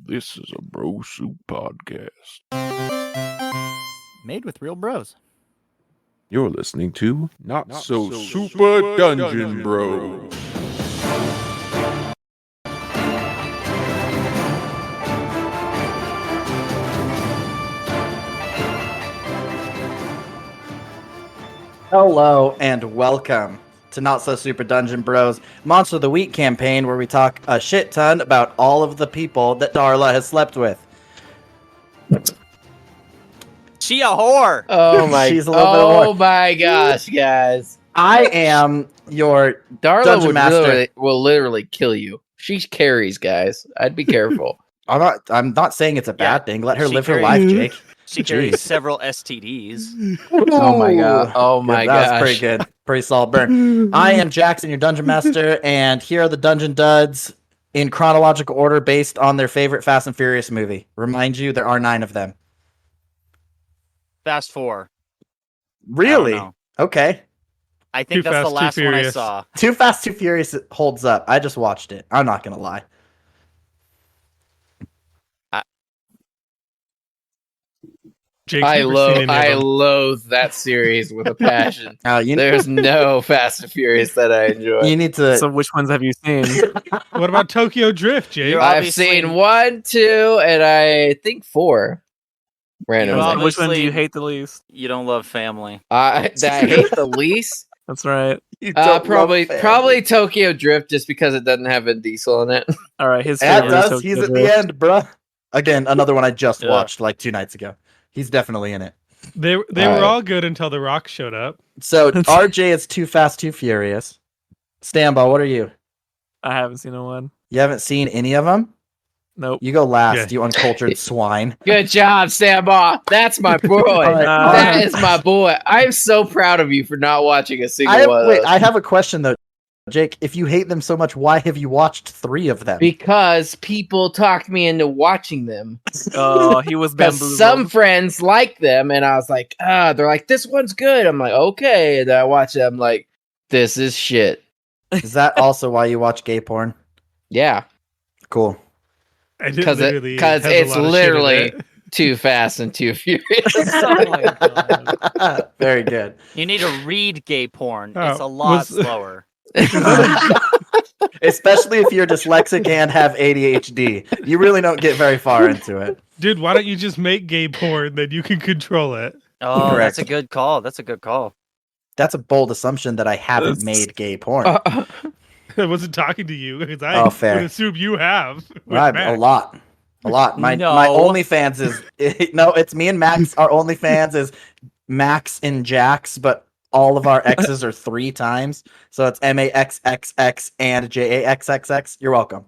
This is a Bro Soup podcast. Made with real bros. You're listening to Not So Super Dungeon Bros. Hello and welcome to Not So Super Dungeon Bros Monster of the Week campaign, where we talk a shit ton about all of the people that Darla has slept with. She a whore. Oh my! She's a little bit more. Oh my gosh, guys! I am your Darla Dungeon Master. will literally kill you. She carries, guys. I'd be careful. I'm not saying it's a bad thing. Let her she live her carries- life, Jake. She carries several STDs. Oh my god. Oh my That was gosh! pretty good. Pretty solid burn. I am Jackson, your Dungeon Master, and here are the Dungeon Duds in chronological order based on their favorite Fast and Furious movie. Remind you, there are 9 of them. Fast 4. Really? I don't know. Okay. I think Too that's the Fast, Too last one I Furious. saw. Too Fast, Too Furious holds up. I just watched it. I'm not gonna lie. Jake's I never seen any of them. loathe that series with a passion. You There's no Fast and Furious that I enjoy. need to. So which ones have you seen? What about Tokyo Drift, Jake? You're I've obviously- seen 1, 2, and I think 4. Randomly, Well, Which one do Obviously- you hate the least? You don't love family. that I hate the least. That's right. You don't love family. Probably Tokyo Drift, just because it doesn't have Vin Diesel in it. All right, his Yeah, it favorite is does. Tokyo He's at Drift. the end, bruh. Again, another one I just Yeah. watched like 2 nights ago. He's definitely in it. They were Alright. all good until The Rock showed up. So RJ is Too Fast, Too Furious. Stambo, what are you? I haven't seen a one. You haven't seen any of them? Nope. You go last, Yeah. you uncultured swine. Good job, Samba. That's my boy. Alright, That is my boy. I'm so proud of you for not watching a single one of those. I have a question though, Jake. If you hate them so much, why have you watched 3 of them? Because people talked me into watching them. Oh, he was Because bamboozled. some friends like them, and I was like, they're like, this one's good. I'm like, okay. And then I watch it. I'm like, this is shit. Is that also why you watch gay porn? Yeah. Cool. And it Because literally it's has a lot of shit in literally it. Too Fast and Too Furious. Oh my God. Very good. You need to read gay porn. Oh, It's a lot was- slower. Especially if you're dyslexic and have ADHD. You really don't get very far into it. Dude, why don't you just make gay porn, then you can control it? Oh, Correct. that's a good call. That's a good call. That's a bold assumption that I haven't made gay porn. I wasn't talking to you because I Oh, fair. would assume you have. with Right, a Max. lot. A lot. My No. OnlyFans is no, it's me and Max. Our OnlyFans is Max and Jax, but all of our X's are 3 times. So it's MAXXX and JAXXX. You're welcome.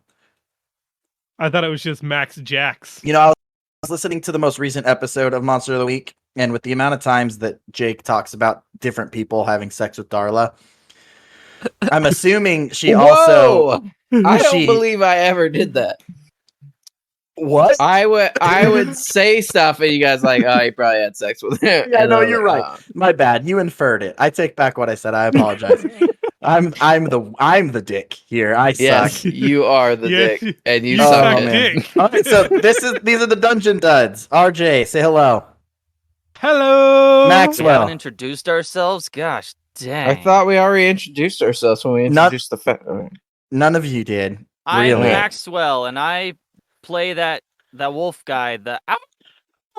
I thought it was just Max Jax. You know, I was listening to the most recent episode of Monster of the Week, and with the amount of times that Jake talks about different people having sex with Darla, I'm assuming she also Whoa! I don't She- believe I ever did that. what? I would say stuff and you guys like, oh, you probably had sex with him. Yeah, And no, I'm you're like, right. My bad. You inferred it. I take back what I said. I apologize. I'm the dick here. I suck. Yes, you are the Yeah, dick, and you you suck suck it. man. dick. All right, so these are the Dungeon Duds. RJ, say hello. Hello, We Maxwell. haven't introduced ourselves? Gosh dang. I thought we already introduced ourselves when we Not- introduced the fact. None of you did. I'm really. Maxwell, and I play that wolf guy. The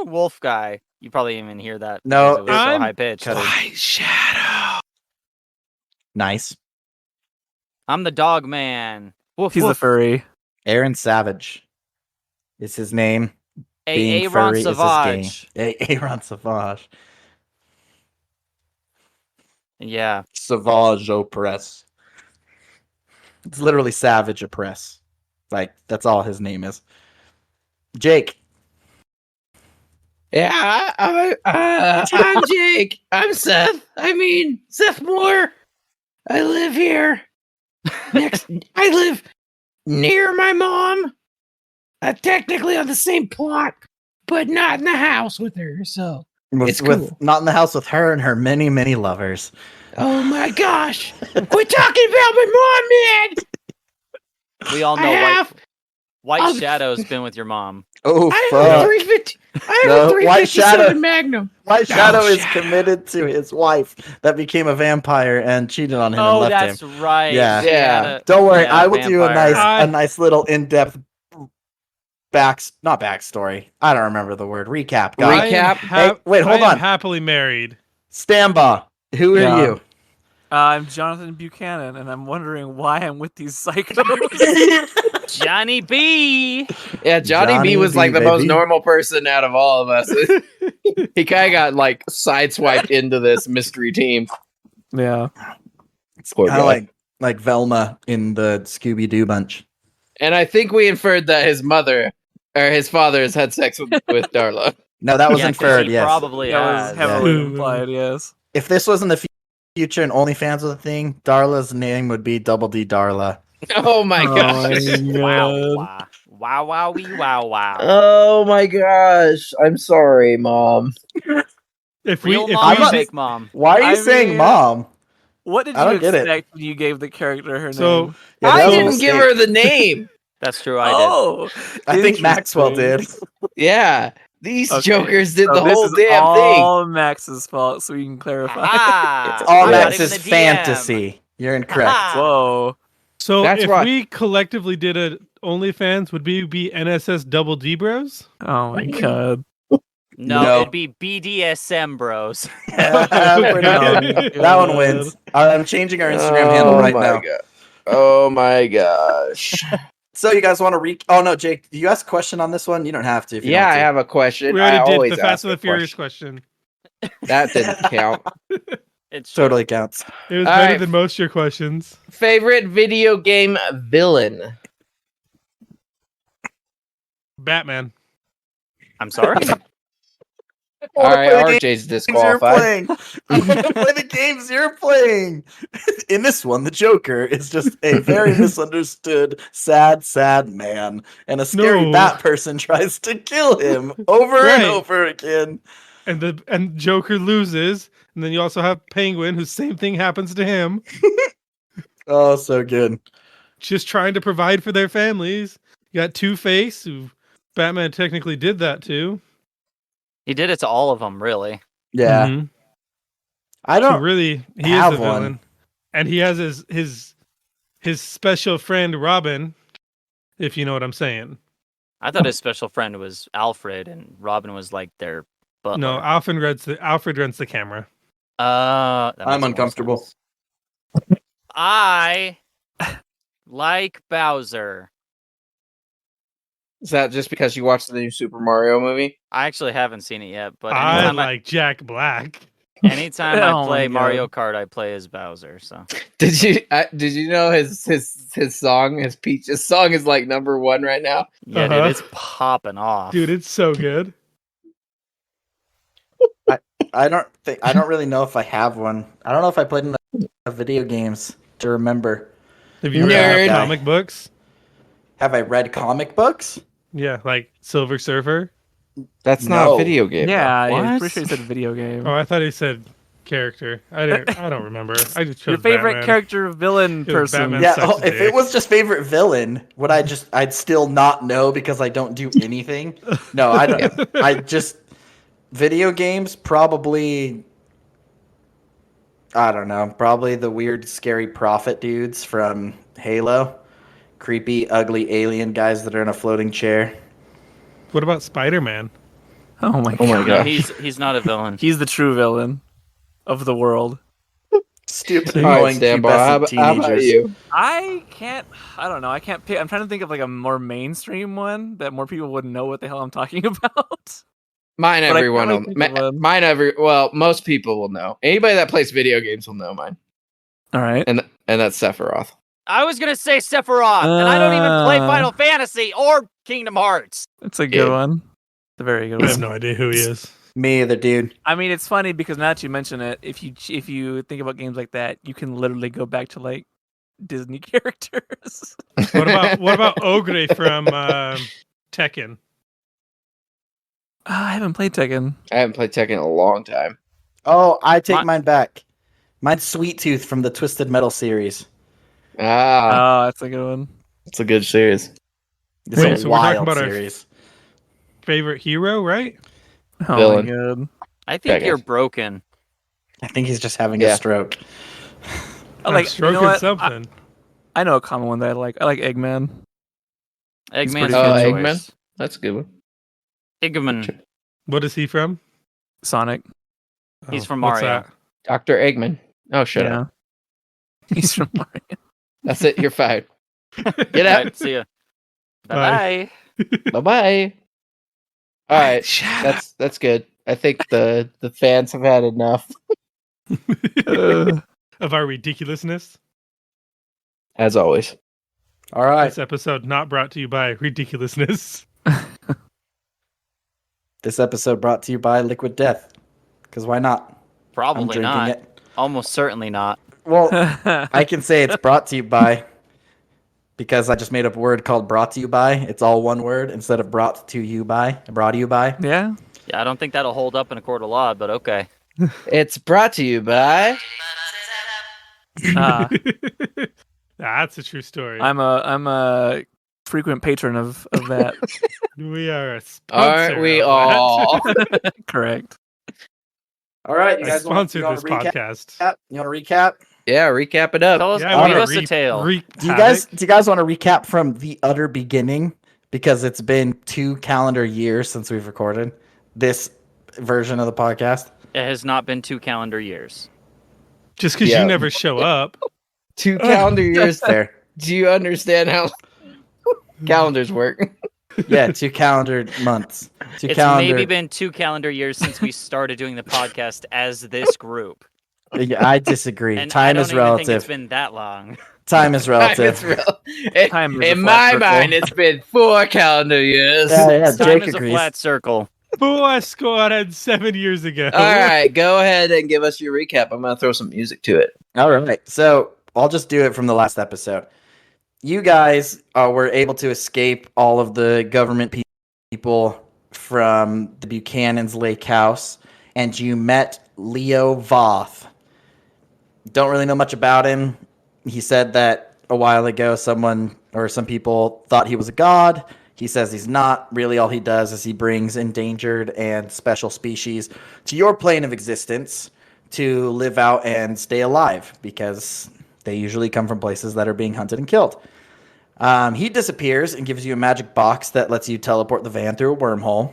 wolf guy. You probably didn't even hear that. No, because it was so I'm- high pitched. Cut it. White Shadow. Nice. I'm the dog man. Woof, He's a woof. furry. Aaron Savage is his name. Being Aaron furry is his Savage. game. Aaron Savage. Yeah. Savage Opress. It's literally Savage Oppress. Like, that's all his name is. Jake. Yeah, I'm Jake. I'm Seth. I mean, Seth Moore. I live here. I live near my mom. Technically on the same plot, but not in the house with her. So, It's with cool. not in the house with her and her many, many lovers. oh my gosh, quit talking about my mom, man. We all know I white. have White I'm- Shadow's been with your mom. Oh, I have a fuck. 350. I have No, a White 357 Shadow. Magnum. White Shadow is Shadow. committed to his wife that became a vampire and cheated on him and Oh, left that's him. right. Yeah. She had Yeah. a- Don't worry, yeah, I will do a vampire. nice little in-depth not backstory. I don't remember the word. Recap. Got it. Recap. Hey, wait, hold I am on. happily married. Stamba. Who are Yeah. you? I'm Jonathan Buchanan, and I'm wondering why I'm with these psychos. Johnny B. Yeah, Johnny Johnny B was B, like the most baby. normal person out of all of us. He kind of got like sideswiped into this mystery team. yeah. Poor Kind guy. of like Velma in the Scooby Doo bunch. And I think we inferred that his mother or his father has had sex with Darla. No, that was Yeah, 'cause inferred. he Yes. probably That was has. heavily Yeah. implied, yes. If this wasn't the future and OnlyFans was a thing, Darla's name would be Double D Darla. Oh my Oh gosh. my Wow, God. wow, wow, wow, wee, wow, wow. Oh my gosh. I'm sorry, Mom. If Real we, if mom, I'm we not- fake mom. Why are you I saying mean- mom? What did I you don't get it. expect when you gave the character her So- name? Yeah, I that was a didn't give mistake. her the name. That's true. I did. Oh, I think Maxwell did. interesting. Yeah. These Okay, jokers did so the this whole is damn thing. all Max's fault, so we can clarify. Ah, It's all I got Max's him in the DM. fantasy. You're incorrect. Ah. Whoa. So That's if why- we collectively did a OnlyFans, would we be NSSDBros? Oh my god. No, No. it'd be BDSM, bros. Pretty good. That one wins. I'm changing our Instagram handle right my now. God. Oh my gosh. So you guys want to Oh no, Jake, do you ask a question on this one? You don't have to. If you Yeah, don't I want have a question. We I already always did the Fast ask and a the Furious question. question. That didn't count. It's to. true. Totally counts. It was All better right. than most of your questions. Favorite video game villain? Batman. I'm sorry. All right, play the RJ's games disqualified. playing. I want to play the games you're playing. In this one, the Joker is just a very misunderstood, sad man, and a scary No. bat person tries to kill him over and Right. over again. And Joker loses, and then you also have Penguin, whose same thing happens to him, Oh, so good. just trying to provide for their families. You got Two-Face, who Batman technically did that to. He did it to all of them, really. Yeah, Mhm. I So don't. really, he have is the one. villain, and he has his special friend Robin, if you know what I'm saying. I thought his special friend was Alfred, and Robin was like their butler. No, Alfred runs the camera. That I'm makes more uncomfortable. sense. I like Bowser. Is that just because you watched the new Super Mario movie? I actually haven't seen it yet, but I anytime like Jack Black. anytime Oh I my play God. Mario Kart, I play as Bowser. So Did you know his song, his Peach's song is like #1 right now? yeah, Uh-huh. dude, it's popping off. Dude, it's so good. I don't really know if I have one. I don't know if I played enough video games to remember. Have you read Nerd. enough comic books? Have I read comic books? Yeah, like Silver Surfer. That's not not a a video video game. Yeah, What? I'm pretty sure he said video game. Oh, I thought he said character. I don't remember. I just chose Your favorite Batman. character villain Because person. Batman Yeah, sucks if it dick. was just favorite villain, would I'd still not know because I don't do anything? No, I don't. I just video games probably. I don't know. Probably the weird, scary prophet dudes from Halo. Creepy, ugly alien guys that are in a floating chair. What about Spider-Man? Oh my Oh my god. No, God. he's not a villain. He's the true villain of the world. Stupid, All right, annoying, Stan Bar, how pubescent about teenagers. you? I don't know. I can't pick. I'm trying to think of like a more mainstream one that more people would know what the hell I'm talking about. Mine, But I everyone can't will. think of one. Well, most people will know. Anybody that plays video games will know mine, All right. and that's Sephiroth. I was gonna say Sephiroth, and I don't even play Uh. Final Fantasy or Kingdom Hearts. It's a good Yeah. one. It's a very good I have one. no idea who he is. Me either, dude. I mean, it's funny because now that you mention it, if you think about games like that, you can literally go back to like Disney characters. What about Ogre from Tekken? I haven't played Tekken. I haven't played Tekken in a long time. Oh, I take My- mine back. Mine's Sweet Tooth from the Twisted Metal series. Ah, Oh, that's a good one. it's a good series. This Wait, is a so we're talking wild about our series. Favorite hero, right? Oh Villain. my god. I think Yeah, you're guys. broken. I think he's just having Yeah. a stroke. I I'm like you stroking know what? something. I know a common one that I like. I like Eggman. He's Eggman's pretty a Oh, good cool. Eggman? choice. That's a good one. Eggman. What is he from? Sonic. He's Oh, from what's Mario. that? Dr. Eggman. Oh, shut yeah. up. He's from Mario. That's it. You're fired. Get All out. right, see ya. Bye. Bye. Bye-bye. All right. That's good. I think the fans have had enough, Of our ridiculousness. as always. All right. This episode not brought to you by ridiculousness. This episode brought to you by Liquid Death. Because why not? I'm Probably drinking not. it. Almost certainly not. Well, I can say it's brought to you by because I just made up a word called brought to you by. It's all one word instead of brought to you by. Brought to you by. yeah. Yeah, I don't think that'll hold up in a court of law, but okay. It's brought to you by... That's a true story. I'm a frequent patron of that. We are a sponsor. Aren't we of that. all? Correct. All right, you I guys want sponsored to this recap? podcast. You want to recap? Yeah, recap it up. Tell us, Yeah, I give wanna us a tale. Do you guys want to recap from the utter beginning? Because it's been 2 calendar years since we've recorded this version of the podcast. It has not been 2 calendar years. Just because Yeah. you never show up. 2 calendar years. Fair. Do you understand how calendars work? Yeah, 2 calendar months. 2 It's calendar. maybe been 2 calendar years since we started doing the podcast as this group. Yeah, I disagree. And I Time don't is even think it's relative. been that long. Time is relative. Time is a In flat my circle. mind, it's been 4 calendar years. Yeah, Time Jake is agrees. a flat circle. 4 squad 7 years ago. All right, go ahead and give us your recap. I'm going to throw some music to it. All right. So I'll just do it from the last episode. You guys were able to escape all of the government people from the Buchanan's lake house, and you met Leo Voth. Don't really know much about him. He said that a while ago some people thought he was a god. He says he's not. Really, all he does is he brings endangered and special species to your plane of existence to live out and stay alive because they usually come from places that are being hunted and killed. He disappears and gives you a magic box that lets you teleport the van through a wormhole.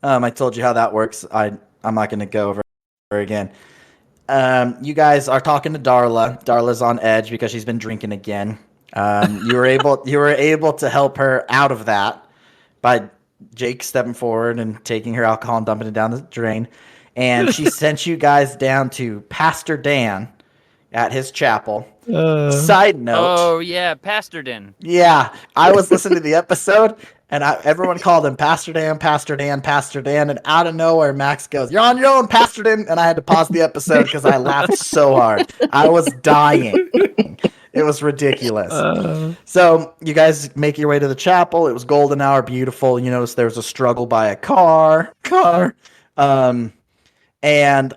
I told you how that works. I'm not going to go over it again. You guys are talking to Darla. Darla's on edge because she's been drinking again. You were able to help her out of that by Jake stepping forward and taking her alcohol and dumping it down the drain. And she sent you guys down to Pastor Dan at his chapel. Side note. Oh, yeah, Pastorden. Yeah, I was listening to the episode, and everyone called him Pastor Dan, Pastor Dan, Pastor Dan, and out of nowhere, Max goes, "You're on your own, Pastor Dan," and I had to pause the episode because I laughed so hard. I was dying. It was ridiculous. So you guys make your way to the chapel. It was golden hour, beautiful. You notice there was a struggle by a car. And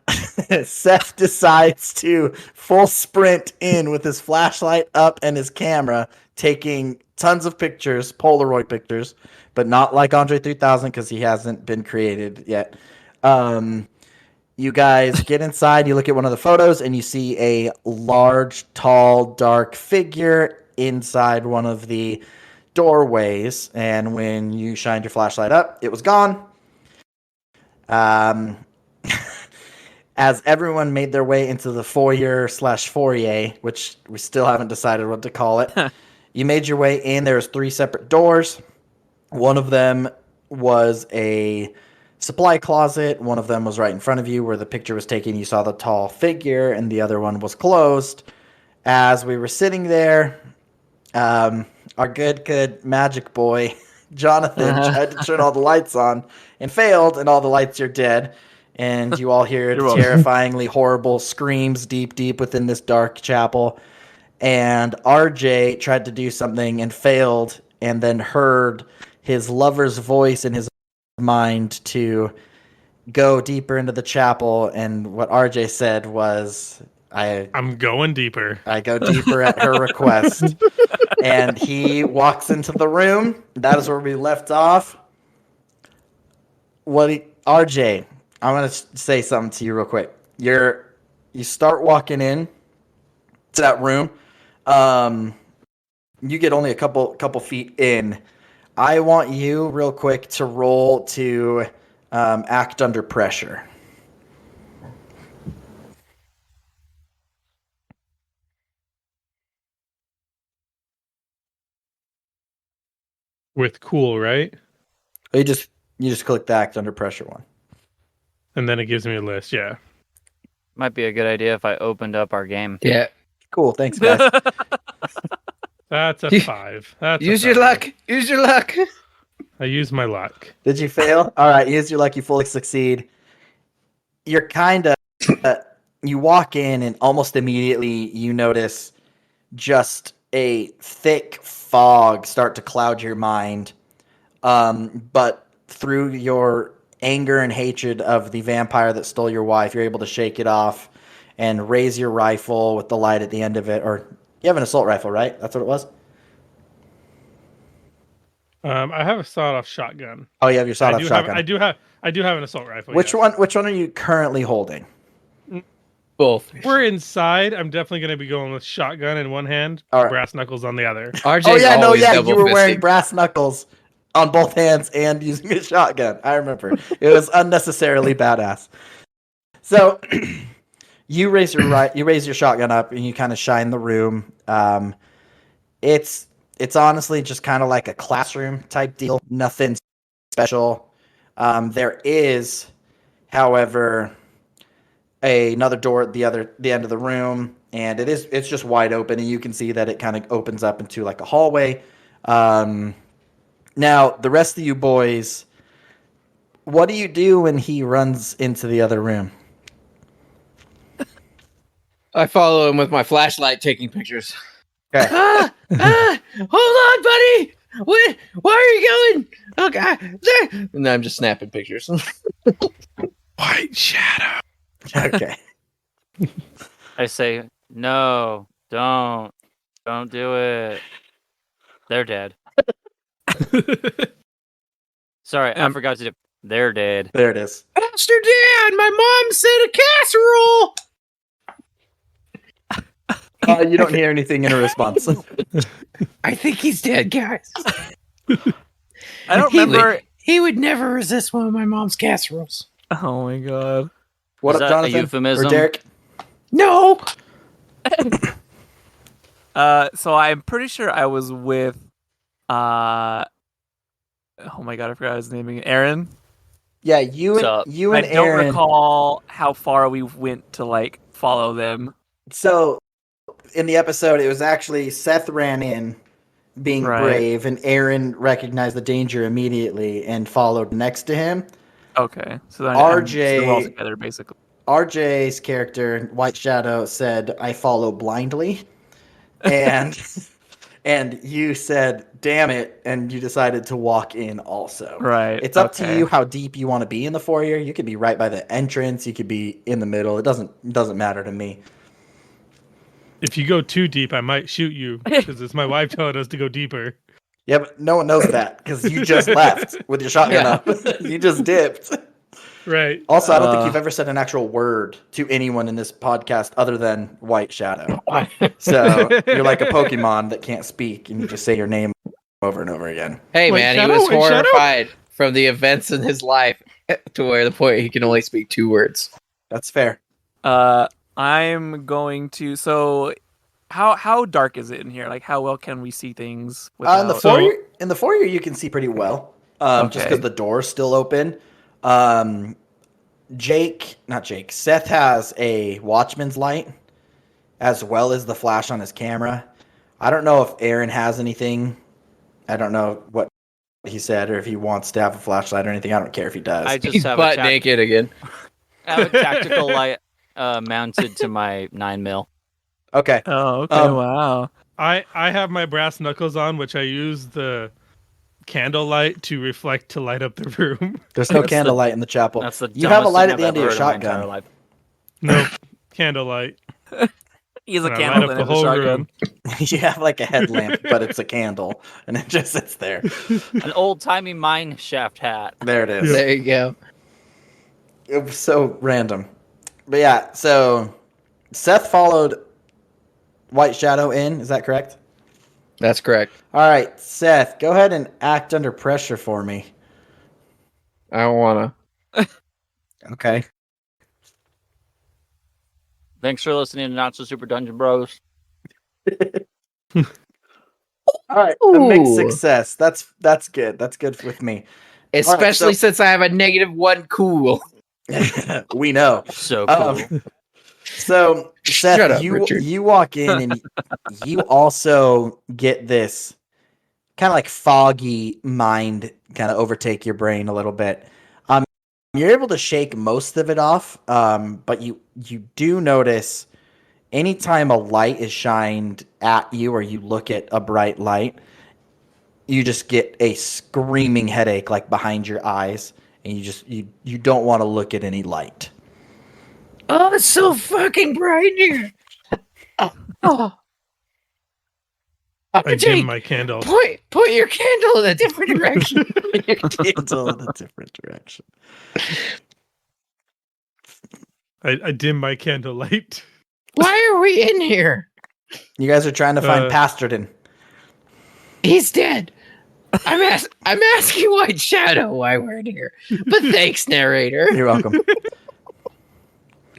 Seth decides to full sprint in with his flashlight up and his camera, taking tons of pictures, Polaroid pictures, but not like Andre 3000 because he hasn't been created yet. You guys get inside, you look at one of the photos, and you see a large, tall, dark figure inside one of the doorways. And when you shined your flashlight up, it was gone. As everyone made their way into the foyer/foyer, which we still haven't decided what to call it, you made your way in. There's 3 separate doors. One of them was a supply closet. One of them was right in front of you where the picture was taken. You saw the tall figure, and the other one was closed. As we were sitting there, our good magic boy, Jonathan, tried to turn all the lights on and failed, and all the lights are dead. And you all hear You're welcome. terrifyingly horrible screams deep within this dark chapel. And RJ tried to do something and failed, and then heard his lover's voice in his mind to go deeper into the chapel. And what RJ said was, I'm going deeper. I go deeper at her request. And he walks into the room. That is where we left off. RJ, I'm gonna say something to you real quick. You start walking in to that room. You get only a couple feet in. I want you real quick to roll to act under pressure. With cool, right? You just click the act under pressure one. And then it gives me a list. Yeah. Might be a good idea if I opened up our game. Yeah. Cool, thanks guys. That's a 5. That's Use a your failure. luck. Use your luck. I use my luck. Did you fail? All right, use your luck. You fully succeed. You're kind of you walk in and almost immediately you notice just a thick fog start to cloud your mind. But through your anger and hatred of the vampire that stole your wife, you're able to shake it off and raise your rifle with the light at the end of it. Or you have an assault rifle, right? That's what it was? I have a sawed-off shotgun. Oh, you have your sawed-off shotgun. I do have an assault rifle. Which yes. one are you currently holding? Both. We're inside. I'm definitely going to be going with shotgun in one hand, All right. brass knuckles on the other. RJ's Oh yeah, no, always yeah, you double were wearing fisting. brass knuckles on both hands and using a shotgun. I remember. It was unnecessarily badass. So you raise your shotgun up and you kind of shine the room. It's honestly just kind of like a classroom type deal. Nothing special. There is, however, another door at the end of the room, and it's just wide open, and you can see that it kind of opens up into like a hallway. Now the rest of you boys, what do you do when he runs into the other room? I follow him with my flashlight, taking pictures. Okay. Hold on, buddy. Where are you going? Oh God! There. And I'm just snapping pictures. White shadow. Okay. I say, no, don't do it. They're dead. Sorry, I forgot to do. They're dead. There it is. Master Dan, my mom said a casserole. You don't hear anything in response. I think he's dead, guys. I don't He would- remember. He would never resist one of my mom's casseroles. Oh my god. What Is up, that a Jonathan? euphemism? Or Derek? No. So I'm pretty sure I was with oh my god, I forgot his name again. Aaron. Yeah, you Sup? and I don't Aaron. recall how far we went to like follow them. So, in the episode, it was actually Seth ran in, being Right. brave, and Aaron recognized the danger immediately and followed next to him. Okay, so then RJ we're all together basically. RJ's character, White Shadow, said, "I follow blindly," and and you said, "Damn it!" and you decided to walk in also. Right. It's up to okay. you how deep you want to be in the foyer. You could be right by the entrance. You could be in the middle. It doesn't matter to me. If you go too deep, I might shoot you because it's my wife telling us to go deeper. Yeah, but no one knows that because you just left with your shotgun Yeah. up. You just dipped. Right. Also, I don't think Uh. you've ever said an actual word to anyone in this podcast other than White Shadow. So you're like a Pokemon that can't speak and you just say your name over and over again. Hey Wait, man, Shadow? he was Wait, Shadow? horrified from the events in his life to where the point he can only speak 2 words. That's fair. I'm going to. So, how dark is it in here? Like, how well can we see things? In the without- foyer, you can see pretty well. Just Okay. because the door's still open. Seth has a watchman's light as well as the flash on his camera. I don't know if Aaron has anything. I don't know what he said or if he wants to have a flashlight or anything. I don't care if he does. I just He's have butt naked again. I have a tactical light mounted to my 9mm. Okay. Oh, okay. Wow. I have my brass knuckles on, which I use the candlelight to reflect to light up the room. There's no That's candlelight in the chapel. That's the You have a dumbest light thing at the I've end of your ever heard in my entire shotgun. life. No, candlelight. He has a And I light candle up in the it, a whole shotgun. room. You have like a headlamp, but it's a candle, and it just sits there. An old timey mine shaft hat. There it is. Yep. There you go. It was so random. But yeah, so Seth followed White Shadow in. Is that correct? That's correct. All right, Seth, go ahead and act under pressure for me. I don't wanna. Okay. Thanks for listening to Not So Super Dungeon Bros. All right, a mixed Ooh. success. That's good. That's good with me. Especially since I have a -1 cool. We know. So cool. So Seth, Shut up, you Richard. you walk in and you also get this kind of like foggy mind kind of overtake your brain a little bit. You're able to shake most of it off, but you do notice anytime a light is shined at you or you look at a bright light, you just get a screaming headache like behind your eyes, and you don't want to look at any light. Oh, it's so fucking bright here. Oh. I dim Jake, my candle. point your candle in a different direction. Candle in a different direction. I dim my candle light. Why are we in here? You guys are trying to find Uh, Pasterton. He's dead. I'm asking White Shadow why we're in here. But thanks, narrator. You're welcome.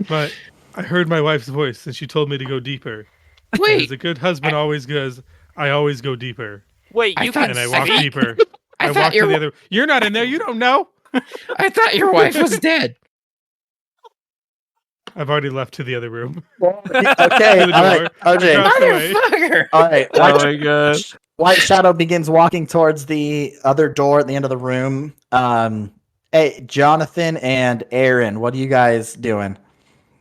But I heard my wife's voice and she told me to go deeper. As Wait, a good husband always goes, I always go deeper. Wait, I you thought- can And I see? walk deeper. I I thought walk to your the other. You're not in there. You don't know. I thought your wife was dead. I've already left to the other room. Okay, To the all right, door. RJ. Across the way. Motherfucker. All right, Oh my god. White Shadow begins walking towards the other door at the end of the room. Hey, Jonathan and Aaron, what are you guys doing?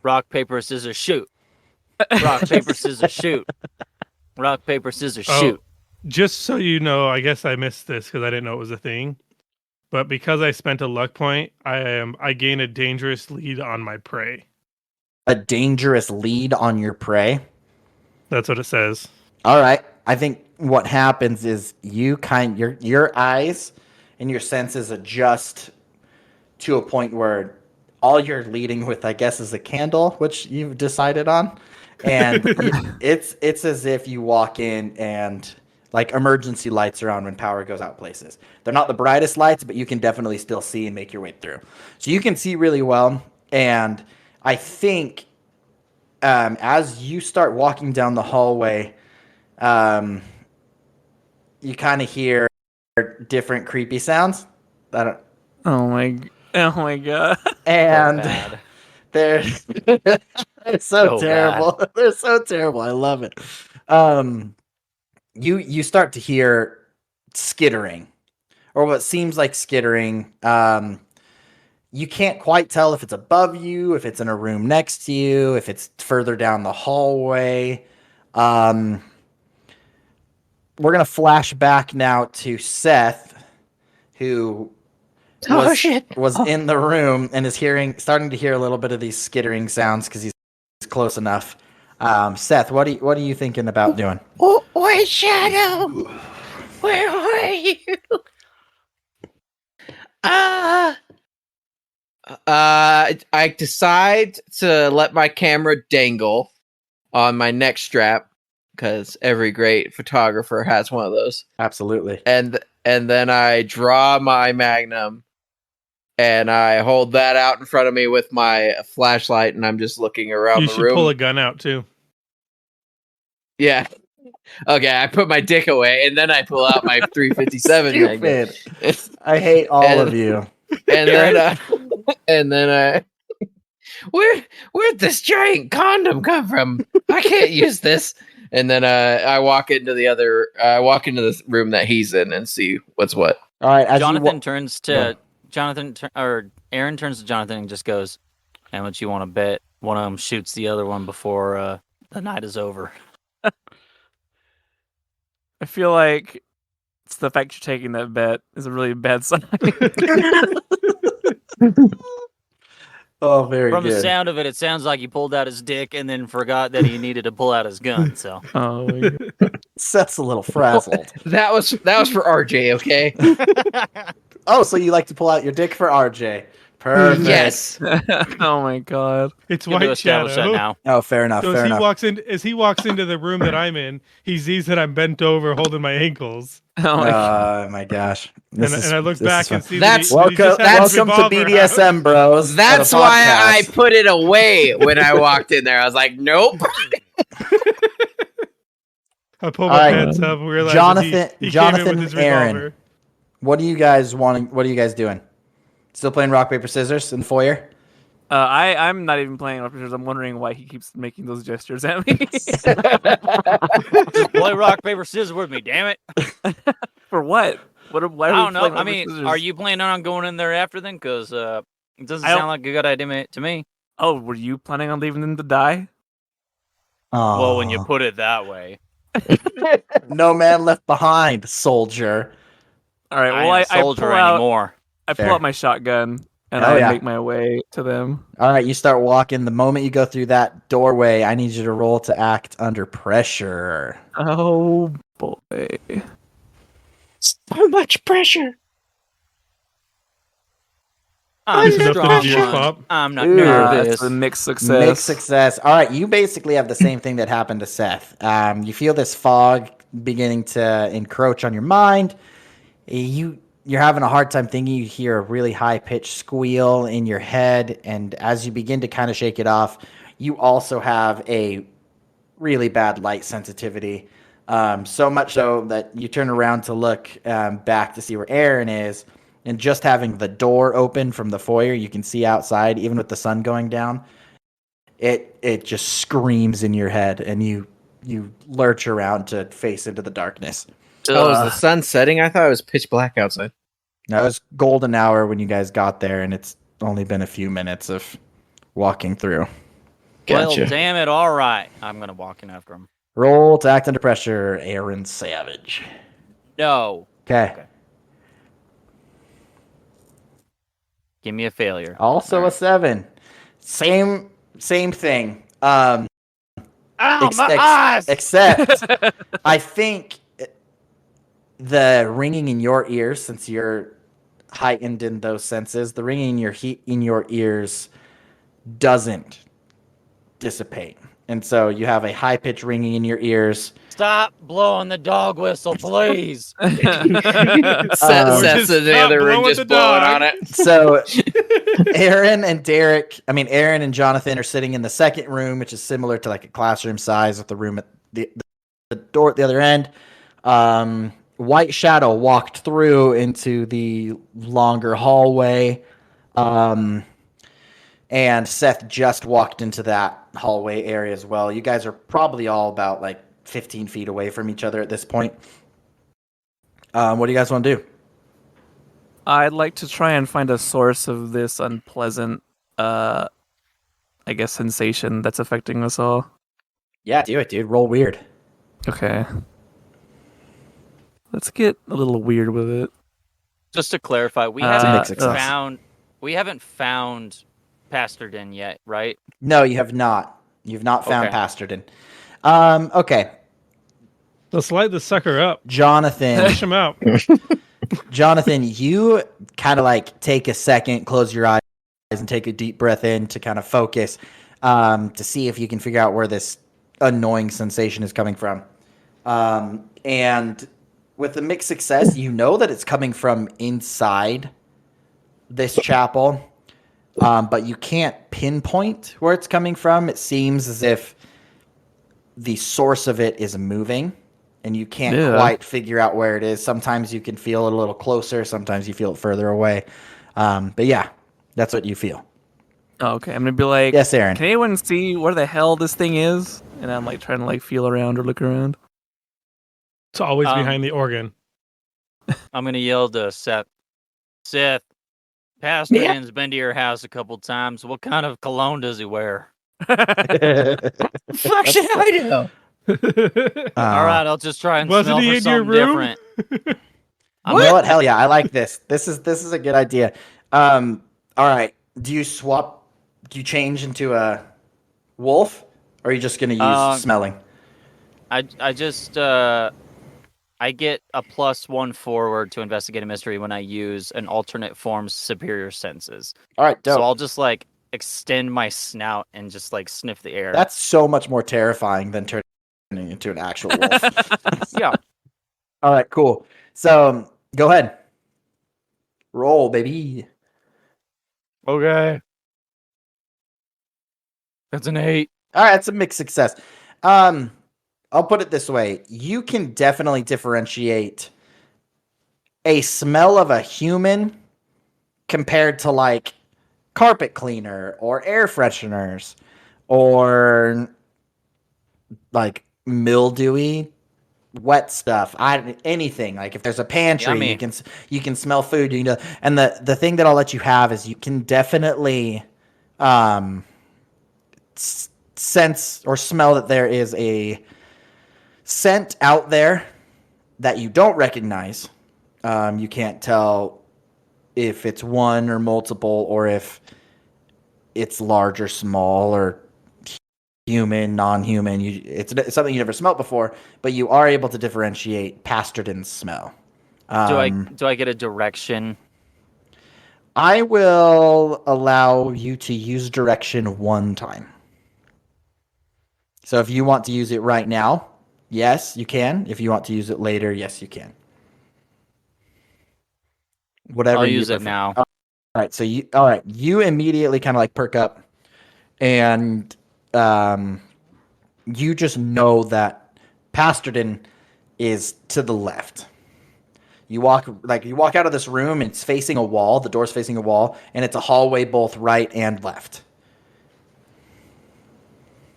Rock, paper, scissors, shoot. Rock, paper, scissors, shoot. Rock, paper, scissors, Oh, shoot. just so you know, I guess I missed this because I didn't know it was a thing. But because I spent a luck point, I gain a dangerous lead on my prey. A dangerous lead on your prey. That's what it says. All right. I think what happens is your eyes and your senses adjust to a point where all you're leading with, I guess, is a candle, which you've decided on, and it's as if you walk in and like emergency lights are on when power goes out places. They're not the brightest lights, but you can definitely still see and make your way through. So you can see really well, and I think as you start walking down the hallway, you kind of hear different creepy sounds. I don't, Oh my god. and bad. they're it's so So terrible. They're so terrible. I love it. You start to hear skittering, or what seems like skittering. You can't quite tell if it's above you, if it's in a room next to you, if it's further down the hallway. We're gonna flash back now to Seth, who Oh, shit. was in the room and is starting to hear a little bit of these skittering sounds because he's close enough. Seth, what are you thinking about doing? Oh, White Shadow. Where are you? I decide to let my camera dangle on my neck strap because every great photographer has one of those. Absolutely. And then I draw my magnum and I hold that out in front of me with my flashlight, and I'm just looking around You the should room. pull a gun out too. Yeah. Okay, I put my dick away, and then I pull out my 357 magnum. Stupid. I hate all And- of you. And then I where'd this giant condom come from? I can't use this. And then I walk into this room that he's in and see what's what. All right, as Jonathan turns Go. to or Aaron turns to Jonathan and just goes, "How much you want to bet one of them shoots the other one before the night is over?" I feel like it's the fact you're taking that bet is a really bad sign. Oh, very From the good. sound of it, it sounds like he pulled out his dick and then forgot that he needed to pull out his gun. So Oh, my God. Seth's a little frazzled. That was for RJ, okay? Oh, so you like to pull out your dick for RJ? Perfect. Yes. Oh my God. It's good to White establish that Shadow. now. Oh, fair enough. So fair enough. as he walks into the room that I'm in, he sees that I'm bent over holding my ankles. Oh my God. Oh my gosh. And I look this back is and fun. see That's- that he just has his Welcome to revolver out. BDSM, bros. That's on a why I podcast. put it away when I walked in there. I was like, nope. I pull All my right. pants up and realize Jonathan- he came in Jonathan with his Aaron. revolver. What are you guys wanting? What are you guys doing? Still playing rock paper scissors in the foyer? I'm not even playing rock paper scissors. I'm wondering why he keeps making those gestures at me. Just play rock paper scissors with me, damn it! For what? Why I are we don't know. playing I rock, mean, paper, scissors? are you planning on going in there after then? Because it doesn't I don't- sound like a good idea to me. Oh, were you planning on leaving them to die? Well, when you Aw. put it that way, No man left behind, soldier. All right. I Well, ain't a soldier pull out. anymore. I pull Fair. out my shotgun and Oh, I yeah. make my way to them. All right, you start walking. The moment you go through that doorway, I need you to roll to act under pressure. Oh boy. So much pressure. I'm Is it enough strong to do your one. pop? I'm not Ooh. nervous. That's a mixed success. Mixed success. All right, you basically have the same thing that happened to Seth. You feel this fog beginning to encroach on your mind. You're having a hard time thinking. You hear a really high pitched squeal in your head, and as you begin to kind of shake it off, you also have a really bad light sensitivity. So much so that you turn around to look back to see where Aaron is, and just having the door open from the foyer, you can see outside, even with the sun going down. It just screams in your head, and you lurch around to face into the darkness. Oh, is the sun setting? I thought it was pitch black outside. Now, it was golden hour when you guys got there, and it's only been a few minutes of walking through. Gotcha. Well, damn it! All right, I'm gonna walk in after him. Roll to act under pressure, Aaron Savage. No, Okay. give me a failure. Also All a 7. Same thing. Ow, my eyes! Except, I think the ringing in your ears, since you're heightened in those senses, the ringing in your ears doesn't dissipate, and so you have a high pitched ringing in your ears. Stop blowing the dog whistle, please. Seth's just in the stop other room blowing just the blowing dog. on it. So Aaron and Jonathan are sitting in the second room, which is similar to like a classroom size with the room at the door at the other end. White Shadow walked through into the longer hallway. And Seth just walked into that hallway area as well. You guys are probably all about like 15 feet away from each other at this point. What do you guys want to do? I'd like to try and find a source of this unpleasant, I guess, sensation that's affecting us all. Yeah, do it, dude. Roll weird. Okay. Let's get a little weird with it. Just to clarify, we It's a haven't mixed success. found Pasterden yet, right? No, you have not. You've not found Okay. Pasterden. Okay, Let's light the sucker up. Jonathan. Push him out. Jonathan, you kind of like take a second, close your eyes, and take a deep breath in to kind of focus to see if you can figure out where this annoying sensation is coming from. And with a mixed success, you know that it's coming from inside this chapel, but you can't pinpoint where it's coming from. It seems as if the source of it is moving, and you can't quite figure out where it is. Sometimes you can feel it a little closer, sometimes you feel it further away. But yeah, that's what you feel. Oh, okay, I'm gonna be like, Yes, Aaron. can anyone see where the hell this thing is? And I'm like trying to like feel around or look around. It's always Um, behind the organ. I'm gonna yell to Seth. Seth, Pasterden's been to your house a couple times. What kind of cologne does he wear? Fuck should I know? All right, I'll just try and Wasn't smell he for in your something room? different. You know what? Hell yeah, I like this. This is a good idea. All right. Do you swap you change into a wolf, or are you just gonna use smelling? I just I get a +1 forward to investigate a mystery when I use an alternate form's superior senses. All right, dope. So I'll just like extend my snout and just like sniff the air. That's so much more terrifying than turning into an actual wolf. Yeah. All right, cool. So go ahead. Roll, baby. Okay. That's an 8. All right, it's a mixed success. I'll put it this way. You can definitely differentiate a smell of a human compared to like carpet cleaner or air fresheners or like mildewy wet stuff. Anything. Like if there's a pantry, Yummy. you can smell food. You know, and the thing that I'll let you have is you can definitely sense or smell that there is a scent out there that you don't recognize. You can't tell if it's one or multiple, or if it's large or small, or human, non-human. It's something you never smelt before, but you are able to differentiate Pasterden's smell. Do I get a direction? I will allow you to use direction one time. So if you want to use it right now, yes, you can. If you want to use it later, yes, you can. Whatever I'll you use it prefer. now. All right, so you immediately kind of like perk up, and you just know that Pasterden is to the left. You walk out of this room, and it's facing a wall. The door's facing a wall, and it's a hallway both right and left.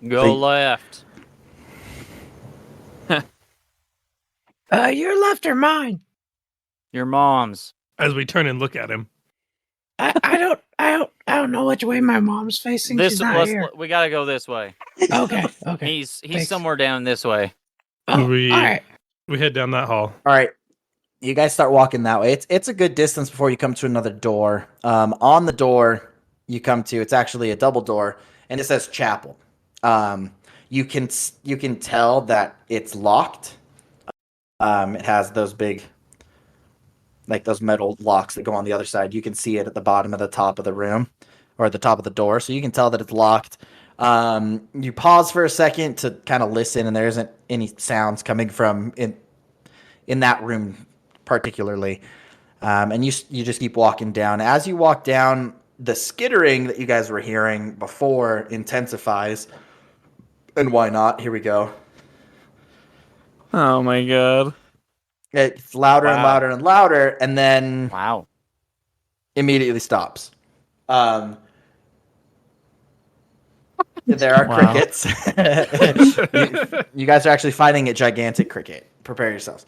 Go left. Your left or mine? Your mom's. As we turn and look at him. I don't know which way my mom's facing. She's not here. We gotta go this way. Okay. He's Thanks. somewhere down this way. Oh, we all right. we head down that hall. All right. You guys start walking that way. It's a good distance before you come to another door. On the door you come to, it's actually a double door, and it says chapel. You can tell that it's locked. It has those big, like those metal locks that go on the other side. You can see it at the bottom of the top of the room, or at the top of the door, so you can tell that it's locked. You pause for a second to kind of listen, and there isn't any sounds coming from in that room particularly. And you just keep walking down. As you walk down, the skittering that you guys were hearing before intensifies. And why not? Here we go. Oh my god. It's louder and Wow. louder and louder, and then Wow. immediately stops. There are Wow. crickets. You guys are actually fighting a gigantic cricket. Prepare yourselves.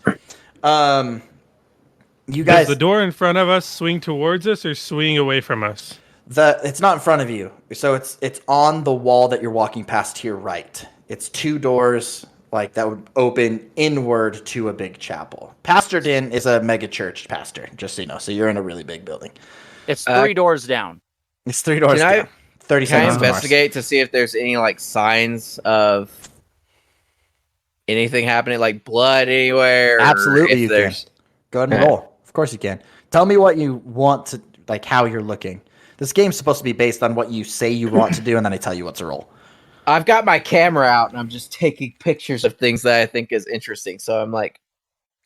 You Does guys, the door in front of us swing towards us or swing away from us? it's not in front of you, so it's on the wall that you're walking past to your right. It's two doors like that would open inward to a big chapel. Pasterden is a mega church pastor, just so you know. So you're in a really big building. It's 3 doors down. It's 3 doors Can I- down. 30 Can I seconds to Mars. investigate to see if there's any like signs of anything happening, like blood anywhere? or Absolutely, if you can. there's- Go ahead and Okay. roll. Of course you can. Tell me what you want to, like how you're looking. This game's supposed to be based on what you say you want to do, and then I tell you what to roll. I've got my camera out and I'm just taking pictures of things that I think is interesting. So I'm like,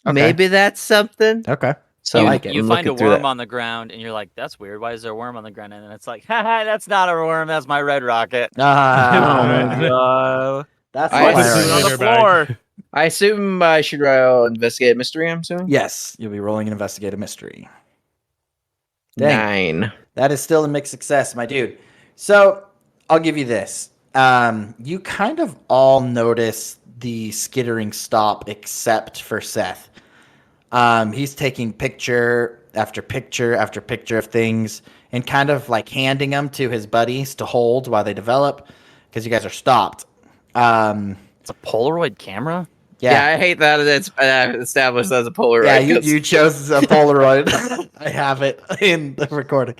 Okay. maybe that's something. Okay. So I you like it. you I'm find a looking through worm that. on the ground, and you're like, "That's weird. Why is there a worm on the ground?" And then it's like, "Haha, that's not a worm. That's my red rocket." Oh my Ah, god. that's I What's see. doing on hilarious. the Bag. floor? I assume I should investigate a mystery, I'm assuming? Yes, you'll be rolling an investigative mystery. Dang. 9. That is still a mixed success, my dude. So I'll give you this. You kind of all notice the skittering stop except for Seth. He's taking picture after picture after picture of things and kind of like handing them to his buddies to hold while they develop because you guys are stopped. It's a Polaroid camera. Yeah, Yeah. I hate that it's established as a Polaroid. Yeah, you 'cause- chose a Polaroid. I have it in the recording.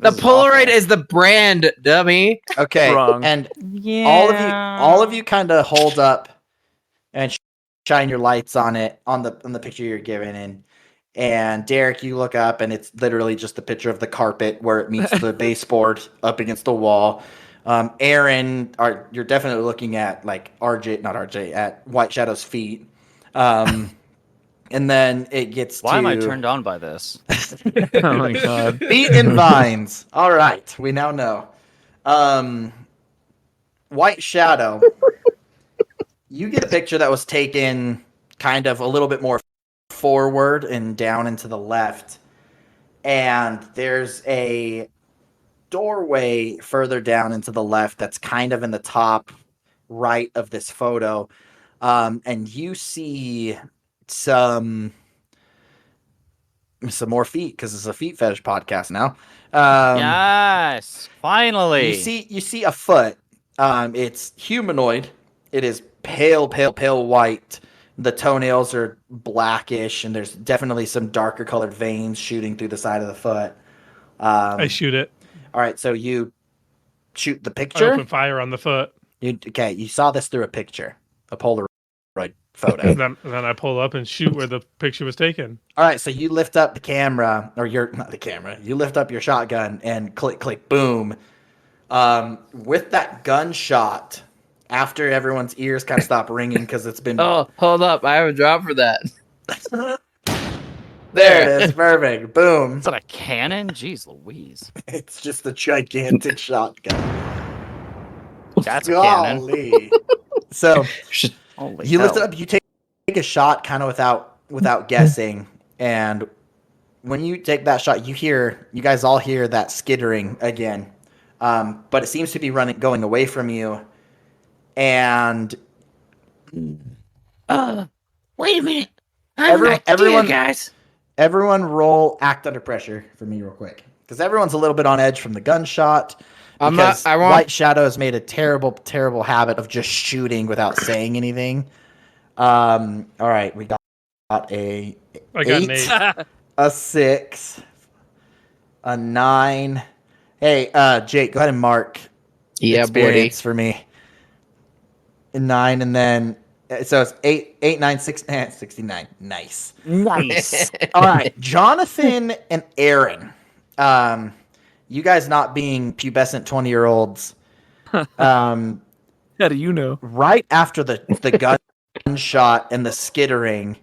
The This is Polaroid awful. is the brand, dummy. Okay, Wrong. and Yeah. all of you kind of hold up and shine your lights on it on the picture you're given, and Derek, you look up and it's literally just a picture of the carpet where it meets the baseboard up against the wall. Aaron, you're definitely looking at like not RJ, at White Shadow's feet. And then it gets Why to am I turned on by this? Oh my god. feet and vines. All right, we now know. White Shadow, you get a picture that was taken kind of a little bit more forward and down and to the left. And there's a doorway further down into the left that's kind of in the top right of this photo. And you see some more feet because it's a feet fetish podcast now. Yes, finally. You see a foot. It's humanoid. It is pale white. The toenails are blackish, and there's definitely some darker colored veins shooting through the side of the foot. I shoot it. All right, so you shoot the I picture. open fire on the foot. You saw this through a picture, a Polaroid photo. Then I pull up and shoot where the picture was taken. All right, so you lift up the camera, or not the camera. You lift up your shotgun and click, boom. With that gunshot, after everyone's ears kind of stop ringing because it's been Oh, hold up. I have a drop for that. there it is, perfect, boom. Is that a cannon? Jeez Louise. It's just a gigantic shotgun. That's a cannon. Golly. So Holy you lift it hell. up, you take a shot kind of without guessing, and when you take that shot, you guys all hear that skittering again, but it seems to be going away from you, and Wait a minute. everyone, guys. everyone, roll act under pressure for me real quick, because everyone's a little bit on edge from the gunshot. Because White Shadow has made a terrible habit of just shooting without saying anything. All right, we got a I got an 8. a 6, a 9. Hey, Jake, go ahead and mark Yeah, buddy. experience for me. A 9, and then so it's 8, 9, 6, 69. Nice. Nice. All right, Jonathan and Aaron. You guys not being pubescent 20-year-olds. How do you know? Right after the gunshot and the skittering,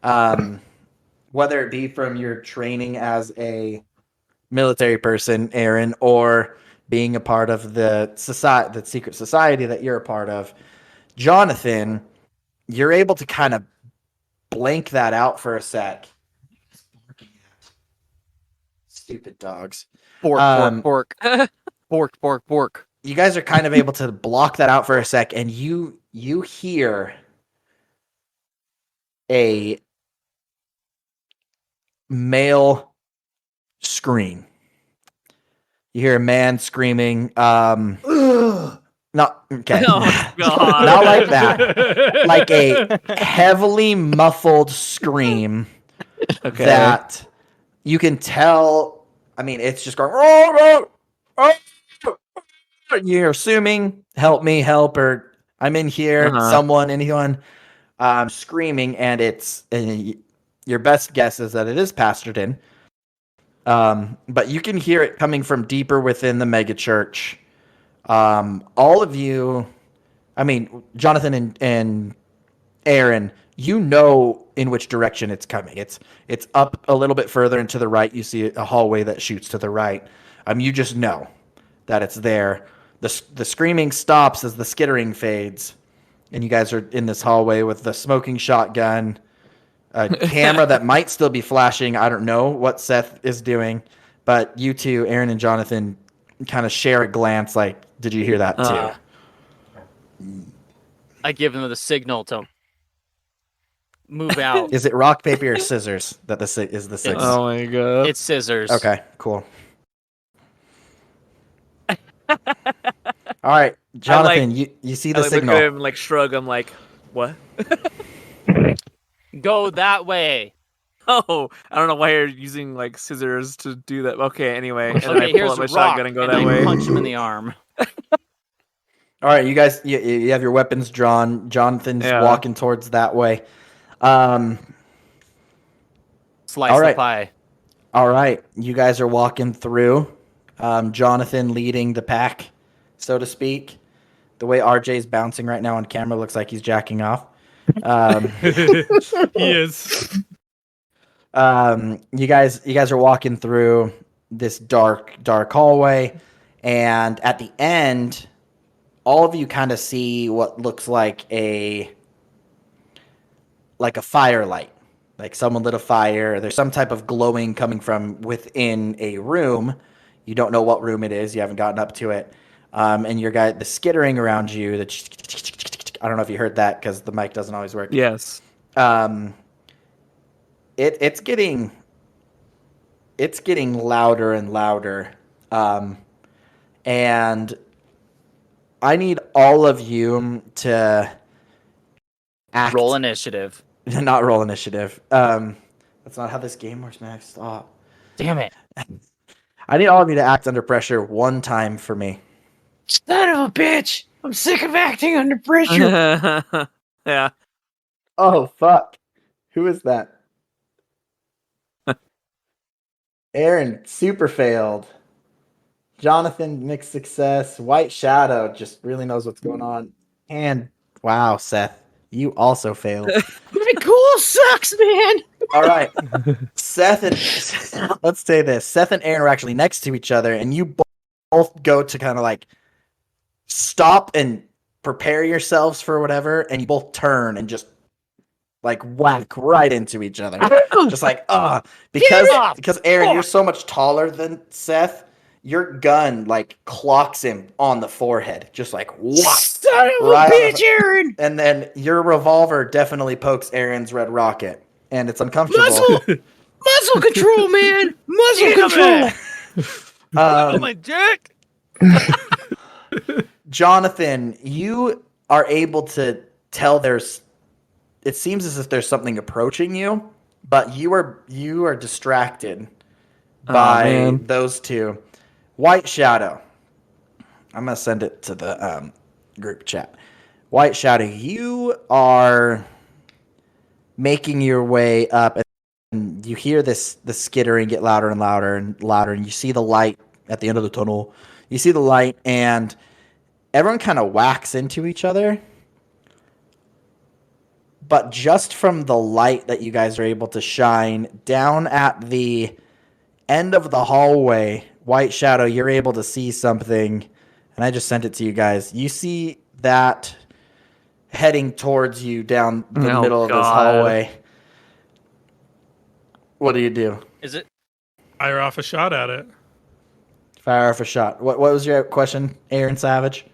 whether it be from your training as a military person, Aaron, or being a part of the secret society that you're a part of, Jonathan, you're able to kind of blank that out for a sec. Stupid dogs. Bork. Bork. You guys are kind of able to block that out for a sec, and you hear a male scream. You hear a man screaming. Not okay. Oh my god. Not like that. Like a heavily muffled scream Okay. that you can tell. I mean, it's just going. Oh, oh, oh. You're assuming, help me, help, or I'm in here. Uh-huh. Someone, anyone, screaming, and it's your best guess is that it is Pasterton. But you can hear it coming from deeper within the megachurch. All of you, I mean, Jonathan and Aaron, you know in which direction it's coming. It's up a little bit further and to the right. You see a hallway that shoots to the right. You just know that it's there. The screaming stops as the skittering fades, and you guys are in this hallway with the smoking shotgun, a camera that might still be flashing. I don't know what Seth is doing, but you two, Aaron and Jonathan, kind of share a glance like, did you hear that too? I give them the signal to move out. Is it rock, paper, or scissors that is the signal? Oh my god. It's scissors. Okay, cool. All right, Jonathan, you see the I, like, signal. look at him, like shrug. I'm like, what? Go that way. Oh, I don't know why you're using like scissors to do that. Okay, anyway, and then I Okay, pull here's out my a rock, shotgun and go and that I way. punch him in the arm. All right, you guys, you have your weapons drawn. Jonathan's Yeah. walking towards that way. Um, Slice All the right. pie. all right, you guys are walking through. Jonathan leading the pack, so to speak. The way RJ's bouncing right now on camera looks like he's jacking off. He is. You guys are walking through this dark hallway, and at the end, all of you kind of see what looks like a firelight, like someone lit a fire. There's some type of glowing coming from within a room. You don't know what room it is. You haven't gotten up to it, and the skittering around you. I don't know if you heard that because the mic doesn't always work. Yes. It's getting louder and louder, and I need all of you to act. Roll initiative. Not roll initiative. That's not how this game works, man. Stop. Damn it. I need all of you to act under pressure one time for me. Son of a bitch! I'm sick of acting under pressure. Yeah. Oh fuck! Who is that? Aaron super failed. Jonathan mixed success. White Shadow just really knows what's going on. And wow, Seth, you also failed. My cool sucks, man. All right, Seth and let's say this: Seth and Aaron are actually next to each other, and you both go to kind of like stop and prepare yourselves for whatever, and you both turn and just like whack right into each other, just like because Aaron, you're so much taller than Seth. Your gun like clocks him on the forehead, just like whack. Son of Right a on bitch, Aaron. And then your revolver definitely pokes Aaron's red rocket, and it's uncomfortable. Muscle control, man. Muscle control. Oh my dick! Jonathan, you are able to tell it seems as if there's something approaching you, but you are distracted by man. those two. White Shadow. I'm gonna send it to the group chat. White Shadow, you are making your way up, and you hear the skittering get louder and louder and louder, and you see the light at the end of the tunnel. You see the light, and everyone kind of whacks into each other. But just from the light that you guys are able to shine down at the end of the hallway, White Shadow, you're able to see something, and I just sent it to you guys. You see that heading towards you down the middle of this hallway. What do? Is it? Fire off a shot at it. Fire off a shot. What was your question, Aaron Savage?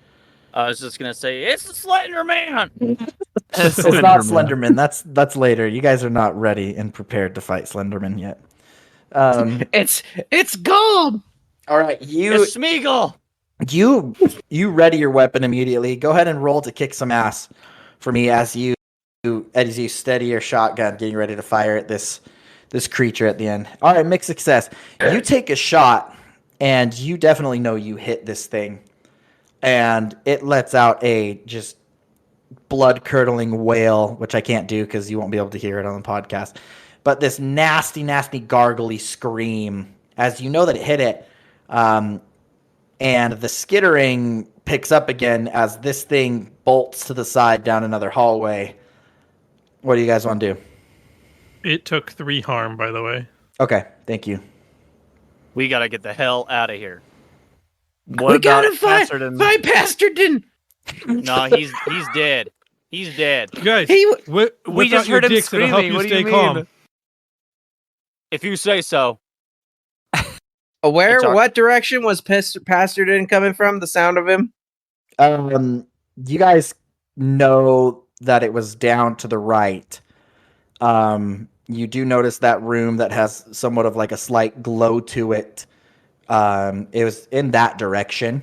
I was just gonna say it's the Slender Man. It's not Slenderman. That's later. You guys are not ready and prepared to fight Slenderman yet. It's gold. All right, It's Smeagol. you ready your weapon immediately. Go ahead and roll to kick some ass for me as you steady your shotgun, getting ready to fire at this creature at the end. All right, mixed success. You take a shot, and you definitely know you hit this thing, and it lets out a just blood-curdling wail, which I can't do because you won't be able to hear it on the podcast. But this nasty, nasty, gargly scream as you know that it hit it. And the skittering picks up again as this thing bolts to the side down another hallway. What do you guys want to do? It took 3 harm, by the way. Okay, thank you. We gotta get the hell out of here. We gotta fight Bastardin. No, he's dead. He's dead. You guys, He- we just heard him dicks, it'll help screaming. you What do stay you calm. mean? If you say so. Where? It's our- What direction was Pastordin coming from? The sound of him? You guys know that it was down to the right. You do notice that room that has somewhat of like a slight glow to it. It was in that direction.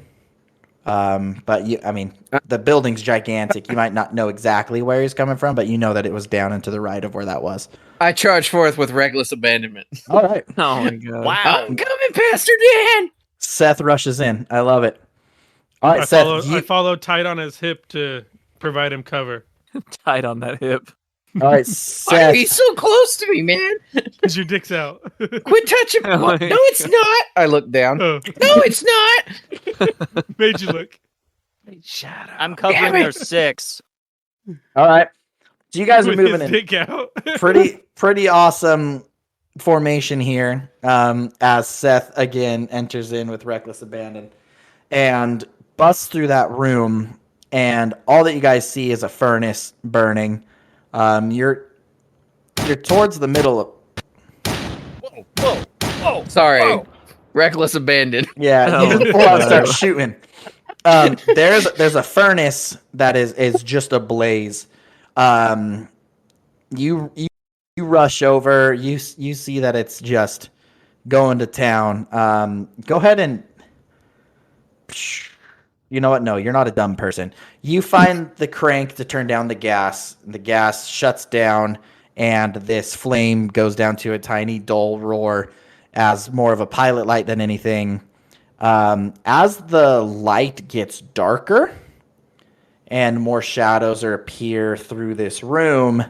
But the building's gigantic. You might not know exactly where he's coming from, but you know that it was down and to the right of where that was. I charge forth with reckless abandonment. All right. Oh my god. Wow. I'm coming, Pastor Dan. Seth rushes in. I love it. All right, I Seth. I followed tight on his hip to provide him cover. Tied on that hip. All right, Why are Seth. you so close to me, man? Cause your dick's out. Quit touching me. Oh No, my it's not. I look down. Oh, No, it's not. made you look. Shadow. I'm covering Damn it. their 6. All right. So you guys are With moving his in dick out. pretty awesome formation here. As Seth again enters in with reckless abandon and busts through that room, and all that you guys see is a furnace burning. You're towards the middle of Sorry. Reckless abandon. yeah. Oh, You just pull out and start no. shooting. There's a furnace that is just ablaze. You rush over. You see that it's just going to town. Go ahead and you know what? No, you're not a dumb person. You find the crank to turn down the gas. The gas shuts down, and this flame goes down to a tiny dull roar, as more of a pilot light than anything. As the light gets darker and more shadows appear through this room,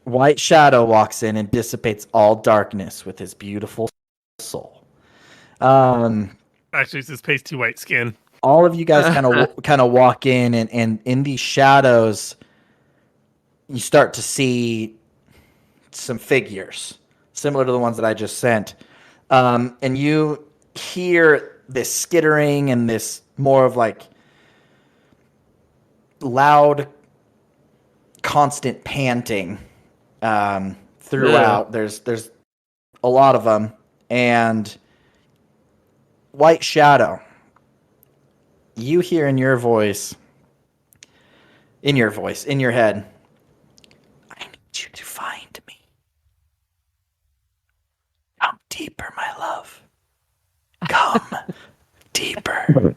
White Shadow walks in and dissipates all darkness with his beautiful soul. Actually, it's his pasty white skin. All of you guys kind of walk in, and in these shadows, you start to see some figures similar to the ones that I just sent. And you hear this skittering and this more of like loud, constant panting throughout. There's a lot of them. And White Shadow, you hear in your head, I need you to find me. Come deeper, my love. Come deeper.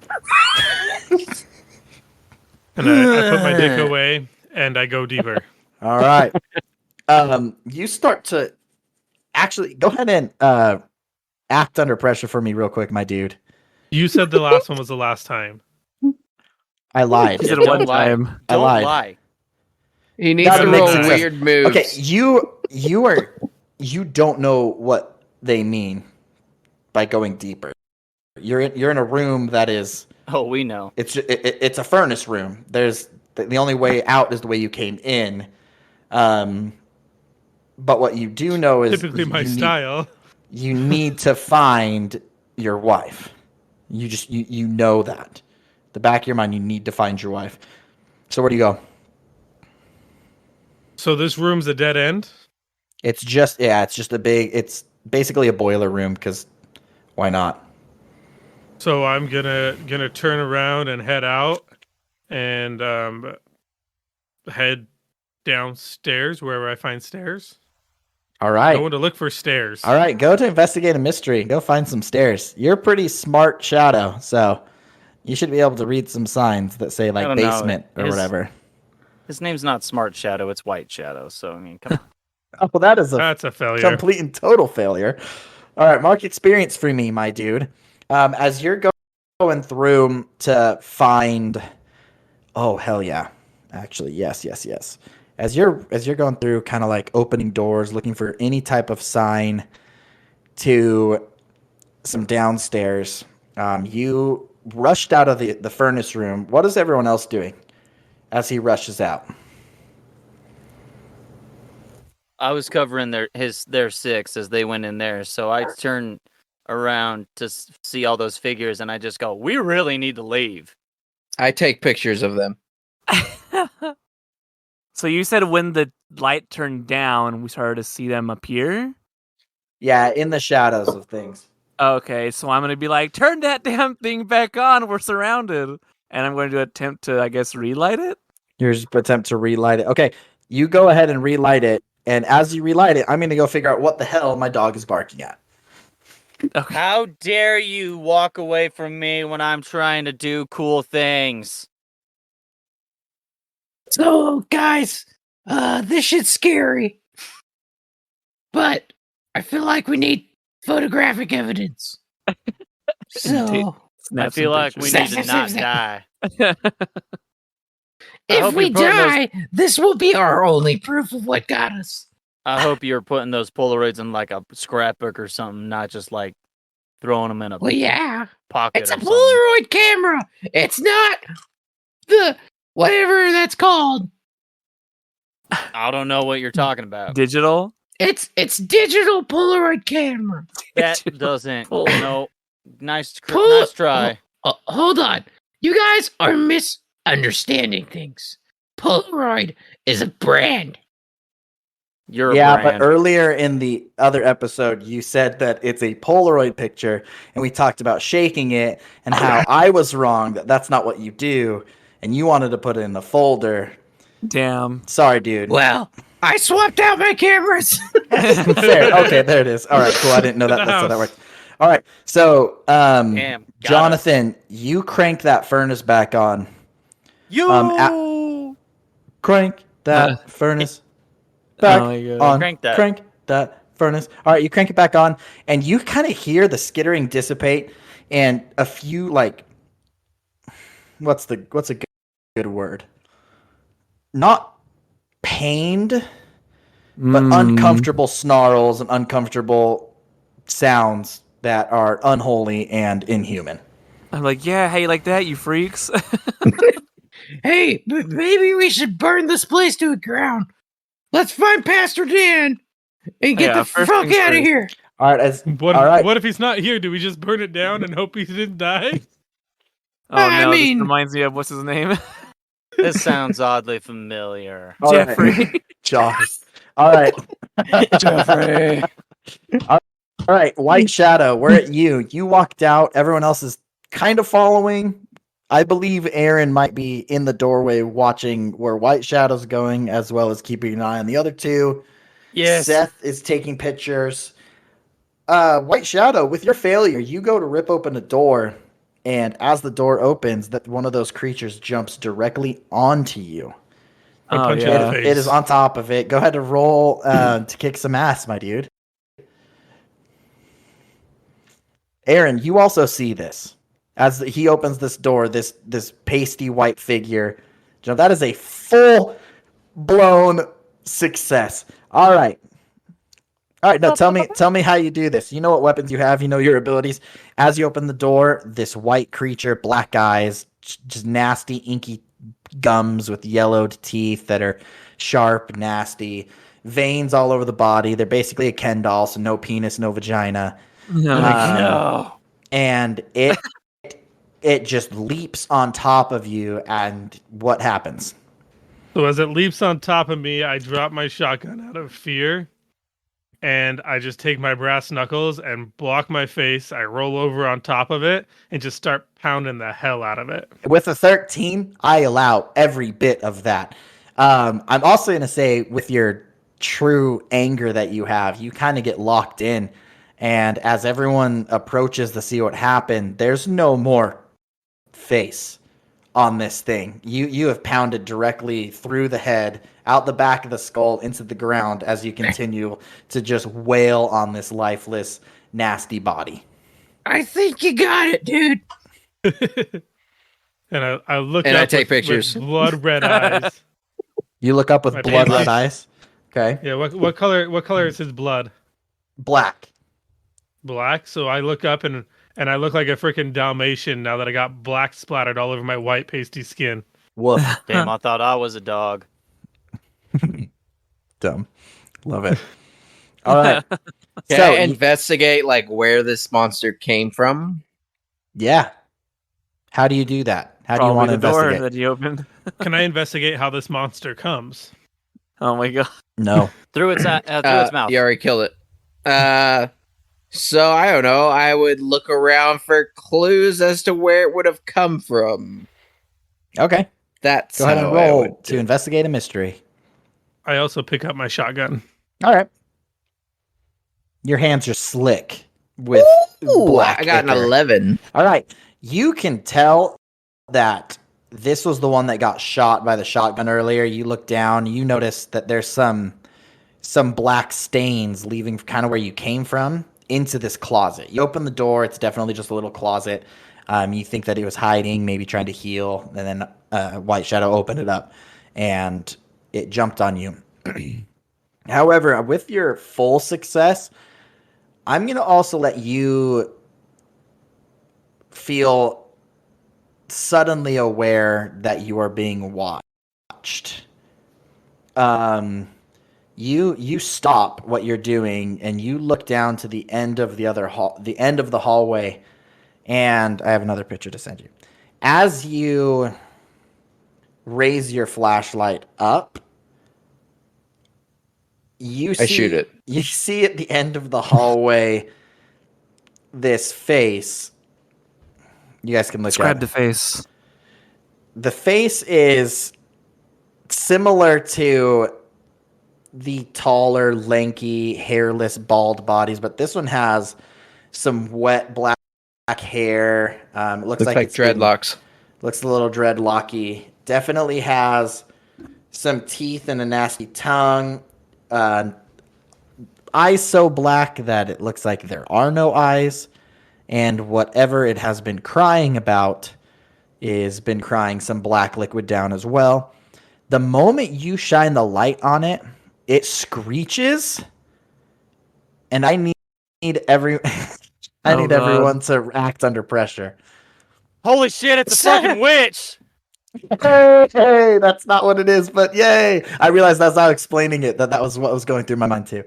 And I put my dick away and I go deeper. All right. You start to actually go ahead and act under pressure for me real quick, my dude. You said the last one was the last time. I lied. He said Don't one lie. time. I Don't lied. lie. He needs Gotta to make roll success. weird moves. Okay, you don't know what they mean by going deeper. You're in a room that is Oh, we know. it's a furnace room. There's the only way out is the way you came in. But what you do know is Typically my you style. you need to find your wife. You know that. The back of your mind, you need to find your wife. So where do you go? So this room's a dead end? It's basically a boiler room because why not? So I'm gonna turn around and head out and head downstairs wherever I find stairs. All right. Going to look for stairs. All right, go to investigate a mystery. Go find some stairs. You're a pretty smart Shadow, so you should be able to read some signs that say like don't know. basement or whatever. His name's not Smart Shadow, it's White Shadow. So, I mean, come on. Oh, well, that is a That's a failure. complete and total failure. All right, mark experience for me, my dude. As you're going through to find, oh hell yeah, actually yes. As you're going through, kind of like opening doors, looking for any type of sign to some downstairs. You rushed out of the furnace room. What is everyone else doing as he rushes out? I was covering their 6 as they went in there, so I turn around to see all those figures, and I just go, "We really need to leave." I take pictures of them. So you said when the light turned down, we started to see them appear? Yeah, in the shadows of things. Okay, so I'm going to be like, turn that damn thing back on. We're surrounded. And I'm going to attempt to, I guess, relight it? Here's attempt to relight it. Okay, you go ahead and relight it, and as you relight it, I'm going to go figure out what the hell my dog is barking at. Okay. How dare you walk away from me when I'm trying to do cool things? So, guys, This shit's scary. But I feel like we need photographic evidence. So, I feel like we need to not die. if hope we you're putting those- die, this will be our only proof of what got us. I hope you're putting those Polaroids in like a scrapbook or something, not just like throwing them in a Well, yeah. pocket. It's a or something. Polaroid camera. It's not the whatever that's called. I don't know what you're talking about. Digital? It's digital Polaroid camera. That Digital doesn't. Polaroid. No. Nice Pol- try. Hold on. You guys are misunderstanding things. Polaroid is a brand. You're a Yeah, brand. but earlier in the other episode, you said that it's a Polaroid picture, and we talked about shaking it and how I was wrong that that's not what you do, and you wanted to put it in a folder. Damn. Sorry, dude. Well, I swapped out my cameras. Fair. Okay, there it is. All right, cool. I didn't know that. That's how that worked. All right, so Damn, got Jonathan, you crank that furnace back on. You Crank that furnace back Oh my God. on. Crank that. Furnace. All right, you crank it back on, and you kind of hear the skittering dissipate, and a few like, what's a good word? Not pained, but uncomfortable snarls and uncomfortable sounds that are unholy and inhuman. I'm like, yeah, how you like that, you freaks? Hey, maybe we should burn this place to the ground. Let's find Pastor Dan and get Yeah, the first fuck things out of first. here. All right, What, all right. what if he's not here? Do we just burn it down and hope he didn't die? Oh I no, mean- this reminds me of what's his name? This sounds oddly familiar. All right. Jeffrey. Josh. All right. Jeffrey. All right, White Shadow, we're at you. You walked out. Everyone else is kind of following. I believe Aaron might be in the doorway watching where White Shadow's going, as well as keeping an eye on the other two. Yes. Seth is taking pictures. White Shadow, with your failure, you go to rip open a door, and as the door opens, that one of those creatures jumps directly onto you. I Oh, punch you yeah. in the face. It is on top of it. Go ahead and roll to kick some ass, my dude. Aaron, you also see this. As he opens this door, this pasty white figure. You know, that is a full-blown success. All right. All right, no, tell me how you do this. You know what weapons you have, you know your abilities. As you open the door, this white creature, black eyes, just nasty, inky gums with yellowed teeth that are sharp, nasty, veins all over the body. They're basically a Ken doll, so no penis, no vagina. No. And it just leaps on top of you, and what happens? So as it leaps on top of me, I drop my shotgun out of fear, and I just take my brass knuckles and block my face. I roll over on top of it and just start pounding the hell out of it. With a 13, I allow every bit of that. I'm also going to say, with your true anger that you have, you kind of get locked in. And as everyone approaches to see what happened, there's no more face on this thing. You have pounded directly through the head, out the back of the skull, into the ground as you continue to just wail on this lifeless, nasty body. I think you got it, dude. And I look And up I take with pictures. blood red eyes. You look up with My blood baby. red eyes. Okay. Yeah, what color is his blood? Black. Black. So I look up and I look like a freaking Dalmatian now that I got black splattered all over my white pasty skin. Woof. Damn, I thought I was a dog. Dumb. Love it. All right. Can So, I investigate like where this monster came from? yeah. How do you do that? How do you Probably want to the door investigate? that you opened. Can I investigate how this monster comes? Oh my god. No. Through its mouth. You already killed it. So I don't know. I would look around for clues as to where it would have come from. Okay. That's Go ahead how and I roll would to do it. investigate a mystery. I also pick up my shotgun. All right. Your hands are slick with Ooh, black I got an ichor. 11. All right. You can tell that this was the one that got shot by the shotgun earlier. You look down, you notice that there's some black stains leaving kind of where you came from into this closet. You open the door, it's definitely just a little closet. You think that it was hiding, maybe trying to heal, and then White Shadow opened it up, and it jumped on you. However, with your full success, I'm going to also let you feel suddenly aware that you are being watched. You stop what you're doing and you look down to the end of the end of the hallway, and I have another picture to send you. As you raise your flashlight up, you shoot it. You see at the end of the hallway this face. You guys can look Describe at the face. the face is similar to the taller, lanky, hairless, bald bodies, but this one has some wet black hair. It looks like it's dreadlocks. looks a little dreadlocky. Definitely has some teeth and a nasty tongue. Eyes so black that it looks like there are no eyes. And whatever it has been crying about is been crying some black liquid down as well. The moment you shine the light on it, it screeches. And I need every I need God. everyone to act under pressure. Holy shit! It's a fucking witch. Hey, that's not what it is, but yay! I realized that's not explaining it. That was what was going through my mind too.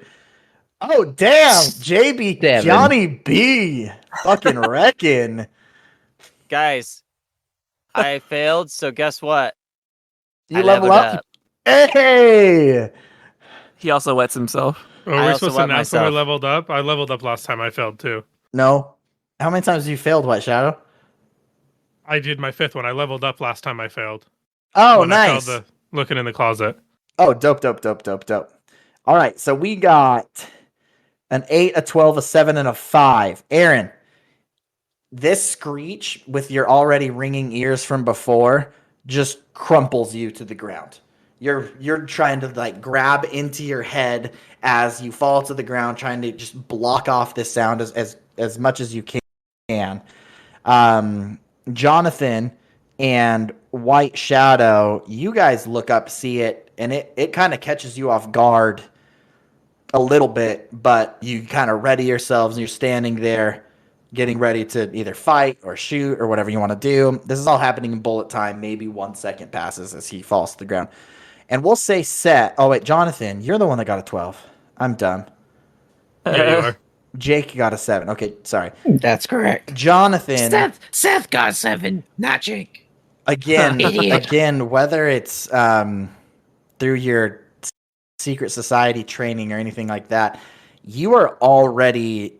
Oh damn, JB Seven. Johnny B, fucking wrecking. Guys, I failed. So guess what? You I level leveled up. Hey, He also wets himself. Are I we also supposed to wet announce when we myself. leveled up? I leveled up last time. I failed too. no. How many times have you failed, White Shadow? I did my 5th one. I leveled up last time. I failed. Oh, when I nice. failed looking in the closet. Oh, dope. All right, so we got an 8, a 12, a 7, and a 5. Aaron, this screech with your already ringing ears from before just crumples you to the ground. You're trying to like grab into your head as you fall to the ground, trying to just block off this sound as much as you can. Jonathan and White Shadow, you guys look up, see it, and it kind of catches you off guard a little bit, but you kind of ready yourselves and you're standing there getting ready to either fight or shoot or whatever you want to do. This is all happening in bullet time. Maybe 1 second passes as he falls to the ground. And we'll say Seth. Oh, wait, Jonathan, you're the one that got a 12. I'm dumb. Yeah, you are. Jake got a 7. Okay, sorry. That's correct. Jonathan, Seth got 7, not Jake. again, whether it's through your secret society training or anything like that, you are already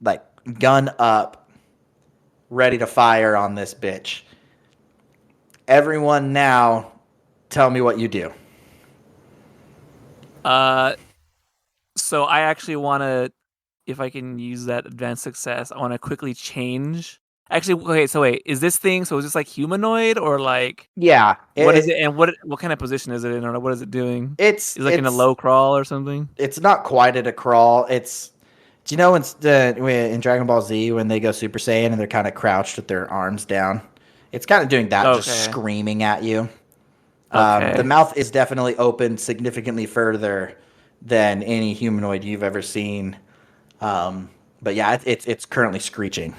like gun up, ready to fire on this bitch. Everyone now, tell me what you do. So I actually want to, if I can use that advanced success, I want to quickly change. Actually, okay, so wait, is this thing, so is this like humanoid or like, Yeah. what is it, and what kind of position is it in, or what is it doing? It's Is it like in a low crawl or something? It's not quite at a crawl. Do you know in Dragon Ball Z when they go Super Saiyan and they're kind of crouched with their arms down? It's kind of doing that, just Okay. screaming at you. Okay. The mouth is definitely open significantly further than any humanoid you've ever seen. But yeah, it's currently screeching.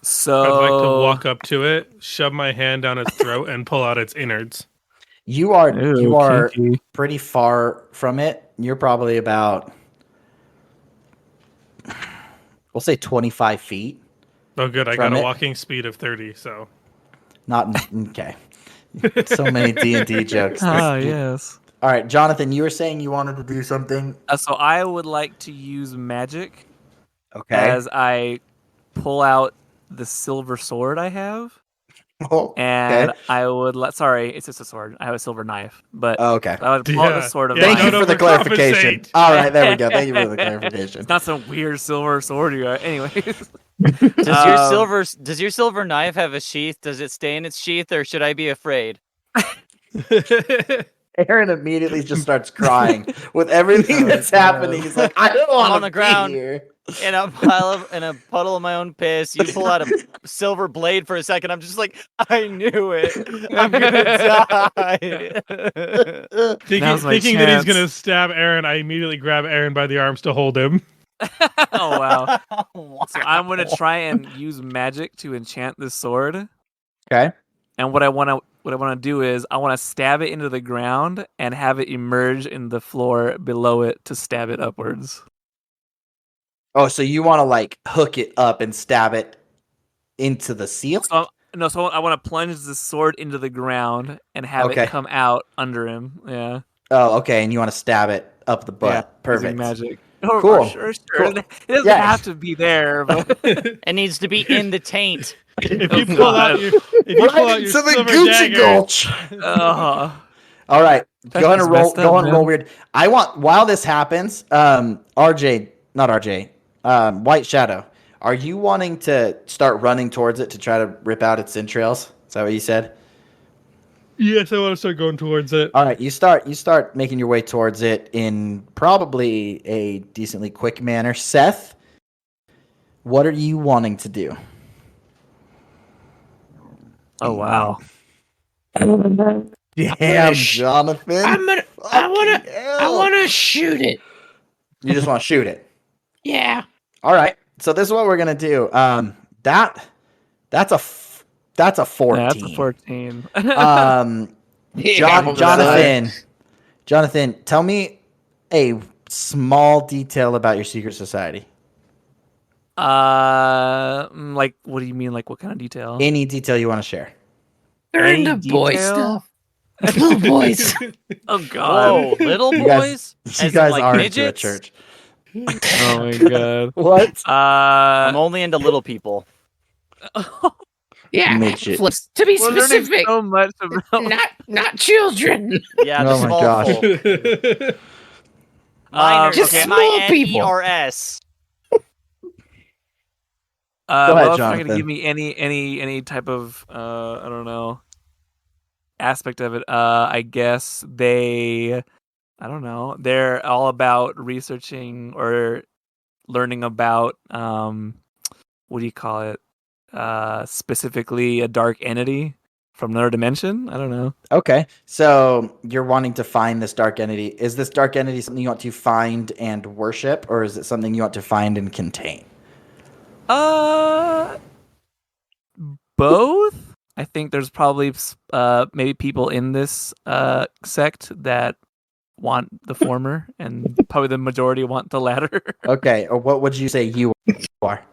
So I'd like to walk up to it, shove my hand down its throat, and pull out its innards. You are Ooh, kinky. pretty far from it. You're probably about, we'll say 25 feet. Oh, good. I From got a it? walking speed of 30, so. Not okay. So many D&D jokes. Yes. All right, Jonathan, you were saying you wanted to do something. So I would like to use magic Okay. as I pull out the silver sword I have. Oh, and okay. I would sorry, it's just a sword. I have a silver knife, but Oh, okay. I would pull out the sword of Thank mine. you don't for the clarification. overcompensate. All right, there we go. Thank you for the clarification. It's not some weird silver sword you got. Anyways. Does your silver knife have a sheath? Does it stay in its sheath, or should I be afraid? Aaron immediately just starts crying with everything that's happening. He's like, I don't I'm want on to the be ground. here. In a puddle of my own piss. You pull out a silver blade for a second. I'm just like, I knew it. I'm gonna die. Now's my Thinking that he's chance. gonna stab Aaron, I immediately grab Aaron by the arms to hold him. Oh wow. So I'm gonna try and use magic to enchant this sword. Okay. And what I want to do is I want to stab it into the ground and have it emerge in the floor below it to stab it upwards. Oh, so you want to like hook it up and stab it into the seal? So I want to plunge the sword into the ground and have Okay. it come out under him. Yeah. Oh, okay. And you want to stab it up the butt. Yeah, Perfect. using magic. Or Cool. Sure. Cool. It doesn't Yeah. have to be there, but It needs to be in the taint. If you pull out your silver dagger, Gulch. All right. That Go ahead is and roll. messed up, Go ahead and roll man. weird. I want while this happens, White Shadow. Are you wanting to start running towards it to try to rip out its entrails? Is that what you said? yes, I want to start going towards it. All right, you start making your way towards it in probably a decently quick manner. Seth, what are you wanting to do? Oh wow. Damn, Jonathan. I wanna shoot it. You just want to shoot it. Yeah. All right. So this is what we're gonna do. That's a 14. Yeah, that's a 14. Jonathan, tell me a small detail about your secret society. Like, what do you mean? Like, what kind of detail? Any detail you want to share. They're Any into boy detail? stuff. Little boys. Oh God! Whoa, little You guys- boys? You As in, guys like, are into a midgets? church. Oh my God! What? I'm only into little people. Yeah. Midget. To be We're learning specific, so much about. not children. Yeah, Oh the my small gosh. folk. Minors. Just small people. M-I-N-E-R-S. Go ahead, Well, if you're not Jonathan. gonna give me any type of I don't know aspect of it. I guess I don't know. They're all about researching or learning about what do you call it? Specifically a dark entity from another dimension. I don't know. Okay. So you're wanting to find this dark entity. Is this dark entity something you want to find and worship, or is it something you want to find and contain? Both. I think there's probably maybe people in this sect that want the former, and probably the majority want the latter. Okay. Or what would you say you are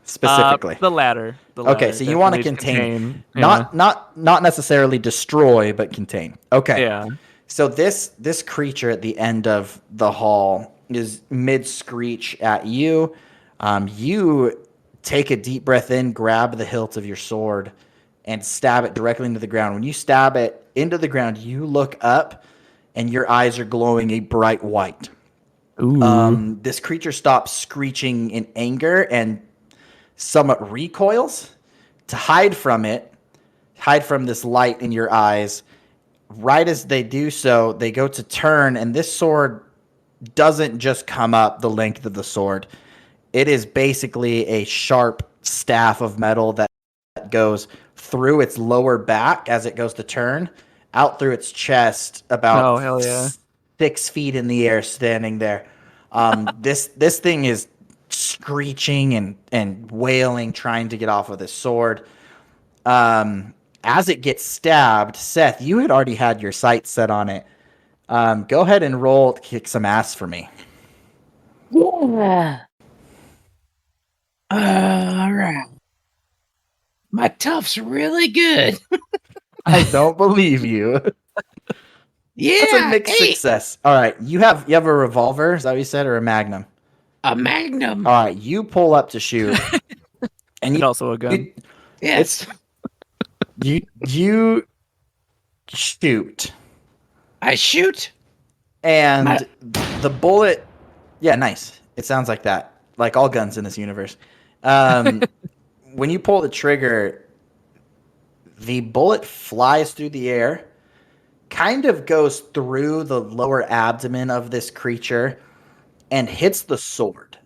specifically? The latter. Okay, so you wanna definitely contain. Yeah. Not necessarily destroy, but contain. Okay. Yeah. So this creature at the end of the hall is mid screech at you. You take a deep breath in, grab the hilt of your sword, and stab it directly into the ground. When you stab it into the ground, you look up, and your eyes are glowing a bright white. Ooh. This creature stops screeching in anger and somewhat recoils to hide from this light in your eyes. Right as they do so, they go to turn, and this sword doesn't just come up the length of the sword. It is basically a sharp staff of metal that goes through its lower back as it goes to turn, out through its chest, about Oh, hell yeah. 6 feet in the air, standing there. This thing is screeching and wailing, trying to get off of this sword. As it gets stabbed, Seth, you had already had your sights set on it. Go ahead and roll to kick some ass for me. Yeah. All right. My tough's really good. I don't believe you. Yeah. That's a mixed success. All right, you have a revolver. Is that what you said, or a magnum? A magnum. All right, you pull up to shoot, and And you, also a gun. Yes. You shoot, I shoot. and the bullet. Yeah, nice. It sounds like that. Like all guns in this universe. When you pull the trigger, the bullet flies through the air, kind of goes through the lower abdomen of this creature, and hits the sword.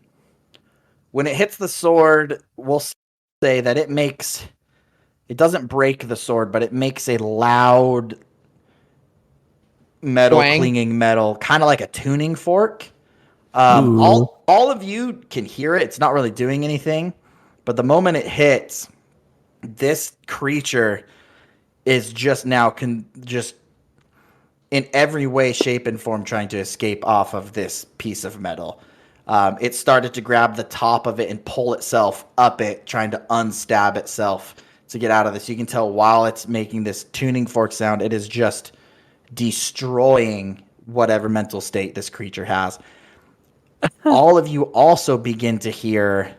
When it hits the sword, we'll say that it doesn't break the sword, but it makes a loud metal Twang. clinging metal, kind of like a tuning fork. All of you can hear it. It's not really doing anything, but the moment it hits, this creature is just now just in every way, shape, and form trying to escape off of this piece of metal. It started to grab the top of it and pull itself up it, trying to unstab itself to get out of this. You can tell while it's making this tuning fork sound, it is just destroying whatever mental state this creature has. All of you also begin to hear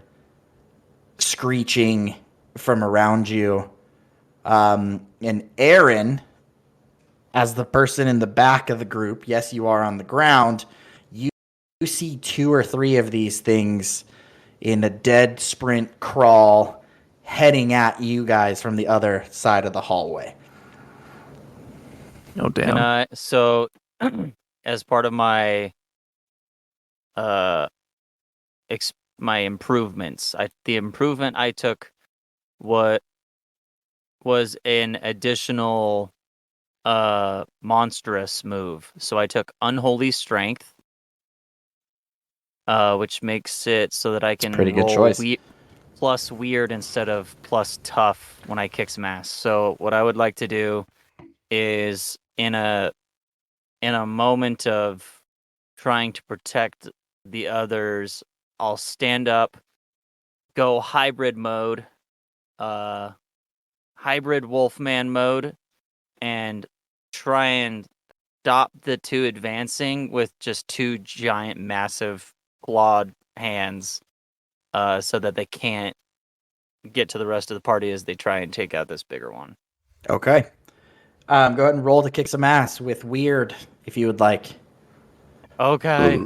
screeching from around you. And Aaron, as the person in the back of the group, yes, you are on the ground, you see 2 or 3 of these things in a dead sprint crawl heading at you guys from the other side of the hallway. Oh damn. Can I? So, as part of my my improvements, the improvement I took was an additional monstrous move. So I took Unholy Strength, which makes it so that I can pretty good roll choice. plus weird instead of plus tough when I kick some ass. So what I would like to do is in a moment of trying to protect the others, I'll stand up, go hybrid mode, hybrid wolfman mode, and try and stop the 2 advancing with just 2 giant, massive clawed hands, so that they can't get to the rest of the party as they try and take out this bigger one. Okay. Go ahead and roll to kick some ass with weird, if you would like. Okay.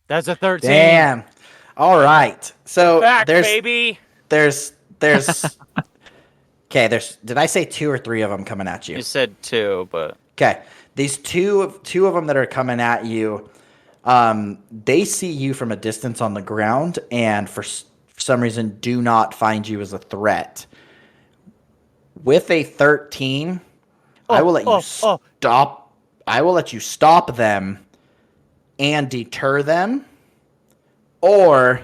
That's a 13. Damn. All right. So Back, there's baby. there's okay. Did I say 2 or 3 of them coming at you? You said 2, but Okay. These two of them that are coming at you, they see you from a distance on the ground, and for some reason do not find you as a threat. With a 13, I will let you stop. I will let you stop them and deter them, or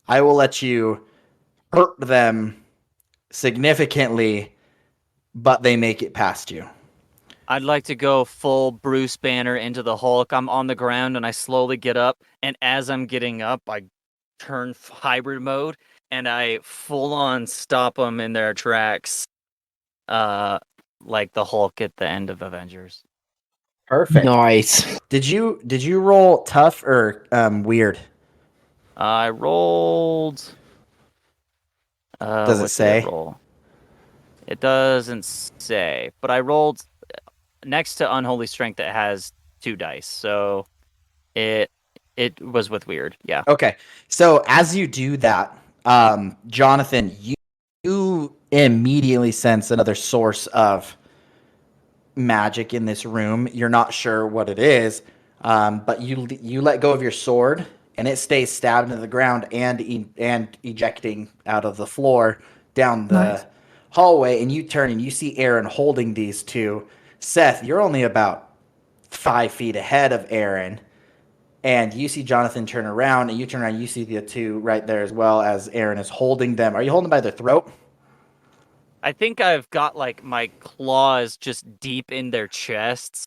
I will let you hurt them significantly, but they make it past you. I'd like to go full Bruce Banner into the Hulk. I'm on the ground and I slowly get up, and as I'm getting up, I turn hybrid mode and I full on stop them in their tracks, like the Hulk at the end of Avengers. Perfect. Nice. Did you roll tough or weird? I rolled. Does it what did say? I roll? It doesn't say, but I rolled next to Unholy Strength. It has 2 dice, so it was with weird. Yeah. Okay. So as you do that, Jonathan, you immediately sense another source of magic in this room. You're not sure what it is, but you let go of your sword, and it stays stabbed into the ground and ejecting out of the floor down the hallway. And you turn and you see Aaron holding these 2. Seth, you're only about 5 feet ahead of Aaron. And you see Jonathan turn around, and you turn around, you see the 2 right there as well as Aaron is holding them. Are you holding them by their throat? I think I've got like my claws just deep in their chests.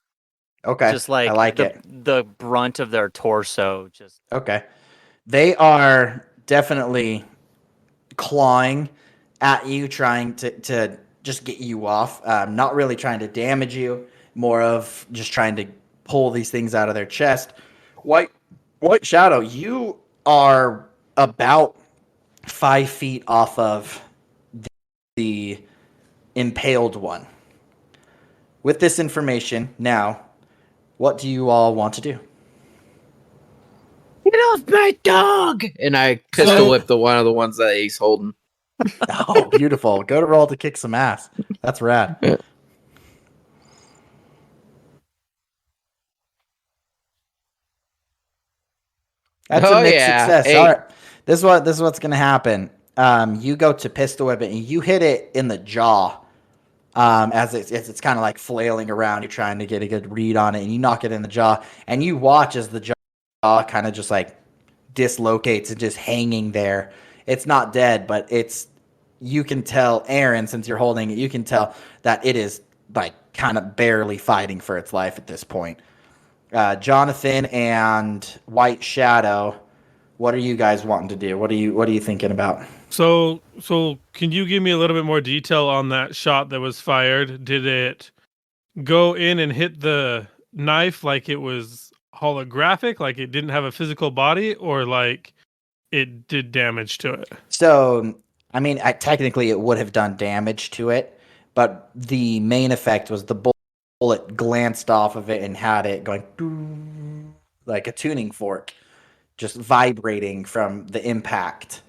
Okay. Just like I like it. the brunt of their torso. Just Okay. They are definitely clawing at you, trying to just get you off. Not really trying to damage you, more of just trying to pull these things out of their chest. White Shadow, you are about 5 feet off of the impaled one. With this information, now, what do you all want to do? Get off my dog! And I pistol whip the one of the ones that he's holding. Oh, beautiful. Go to roll to kick some ass. That's rad. That's a mixed success. 8. All right. This is what's gonna happen. You go to pistol whip it and you hit it in the jaw. As it's kind of like flailing around, you're trying to get a good read on it, and you knock it in the jaw, and you watch as the jaw kind of just like dislocates and just hanging there. It's not dead, but you can tell, Aaron, since you're holding it, you can tell that it is like kind of barely fighting for its life at this point. Jonathan and White Shadow, what are you guys wanting to do? What are you thinking about? So can you give me a little bit more detail on that shot that was fired? Did it go in and hit the knife like it was holographic, like it didn't have a physical body, or like it did damage to it? So, I mean, technically it would have done damage to it, but the main effect was the bullet glanced off of it and had it going doo, like a tuning fork, just vibrating from the impact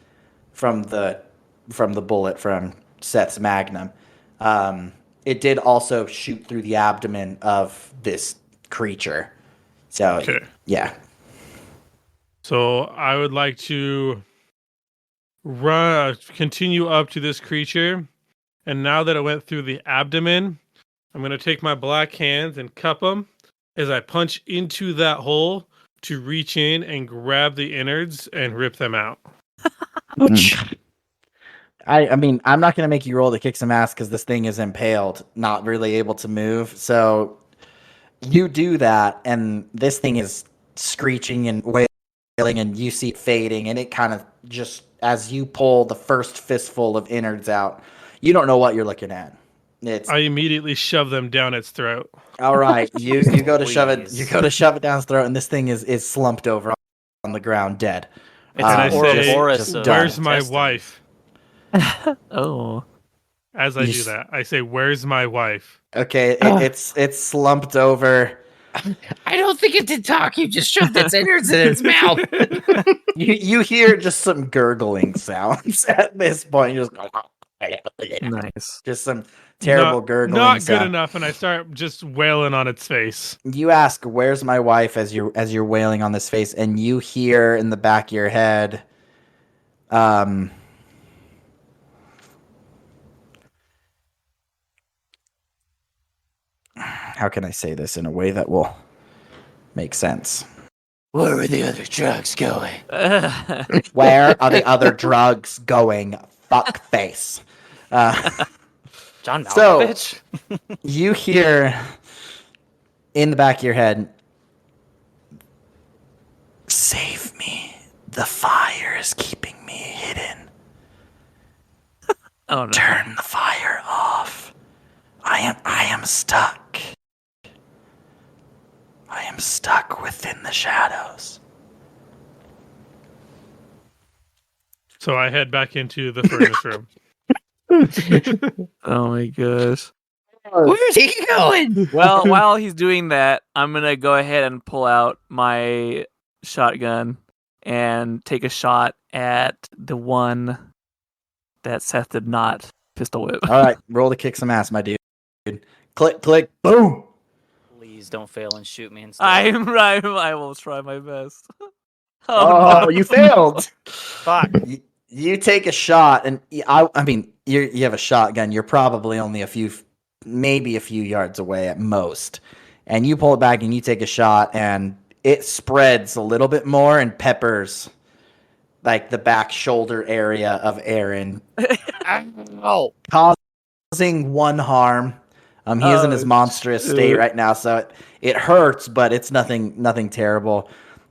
from the bullet from Seth's Magnum. It did also shoot through the abdomen of this creature. So, Okay. yeah. So I would like to continue up to this creature, and now that it went through the abdomen, I'm going to take my black hands and cup them as I punch into that hole to reach in and grab the innards and rip them out. I mean, I'm not going to make you roll to kick some ass because this thing is impaled, not really able to move. So you do that, and this thing is screeching and wailing, and you see it fading, and it kind of just, as you pull the first fistful of innards out, you don't know what you're looking at. I immediately shove them down its throat. All right, you go to shove it. Please. You go to shove it down its throat, and this thing is slumped over on the ground, dead. It's And I an say, Ouroboros of "Where's my intestines." wife?" Oh. As I You do s- that, I say, "Where's my wife?" Okay, it's slumped over. I don't think it did talk. You just shoved its innards in its mouth. You hear just some gurgling sounds at this point. You're Nice. just some terrible gurgling Not good sound. enough, and I start just wailing on its face. You ask, "Where's my wife?" as you're wailing on this face, and you hear in the back of your head, how can I say this in a way that will make sense? Where are the other drugs going? Where are the other drugs going? Fuck face. John So- Malkovich? You hear in the back of your head, "Save me. The fire is keeping me hidden. Oh no. Turn the fire off. I am stuck. I am stuck within the shadows." So I head back into the furnace room. Oh my gosh. Where's he going? Well, while he's doing that, I'm gonna go ahead and pull out my shotgun and take a shot at the one that Seth did not pistol whip. All right, roll to kick some ass, my dude. Click, click, boom. Please don't fail and shoot me instead. I will try my best. Oh, no. you failed. Fuck. You take a shot, and I mean, you have a shotgun. You're probably only maybe a few yards away at most. And you pull it back, and you take a shot, and it spreads a little bit more and peppers like the back shoulder area of Aaron, Oh. causing one harm. He is in his Oh, monstrous shoot. state right now, so it hurts, but it's nothing terrible.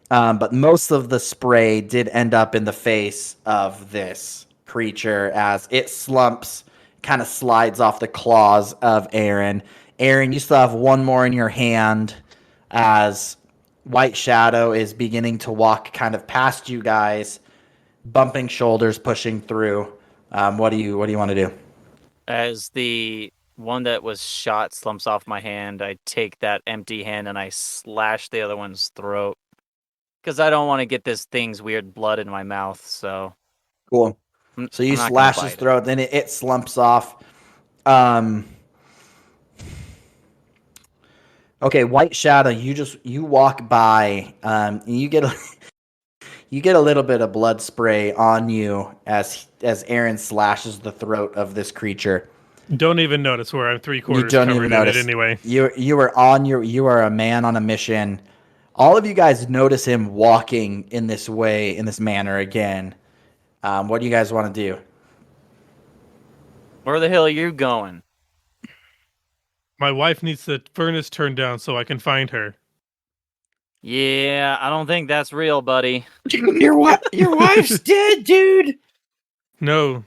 But most of the spray did end up in the face of this creature as it slumps, kind of slides off the claws of Aaron. Aaron, you still have one more in your hand as White Shadow is beginning to walk kind of past you guys bumping shoulders, pushing through. What do you want to do? As the one that was shot slumps off my hand, I take that empty hand and I slash the other one's throat. Because I don't want to get this thing's weird blood in my mouth, so... Cool. So you I'm not gonna slash his bite it. throat, then it slumps off. Okay, White Shadow, you walk by, and you get a little bit of blood spray on you as Aaron slashes the throat of this creature. Don't even notice where I'm You three-quarters don't covered even in notice. it anyway. You are a man on a mission. All of you guys notice him walking in this way, in this manner again. What do you guys want to do? Where the hell are you going? My wife needs the furnace turned down so I can find her. Yeah, I don't think that's real, buddy. Your wife's dead, dude. No,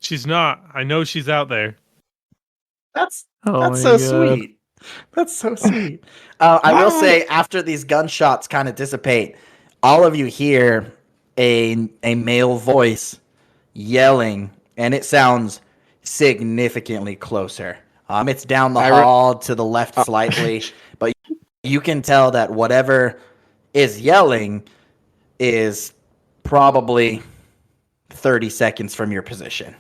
she's not. I know she's out there. That's Oh my so God. sweet. That's so sweet. I will say, after these gunshots kind of dissipate, all of you hear a male voice yelling, and it sounds significantly closer. It's down the hall to the left slightly, but you can tell that whatever is yelling is probably 30 seconds from your position.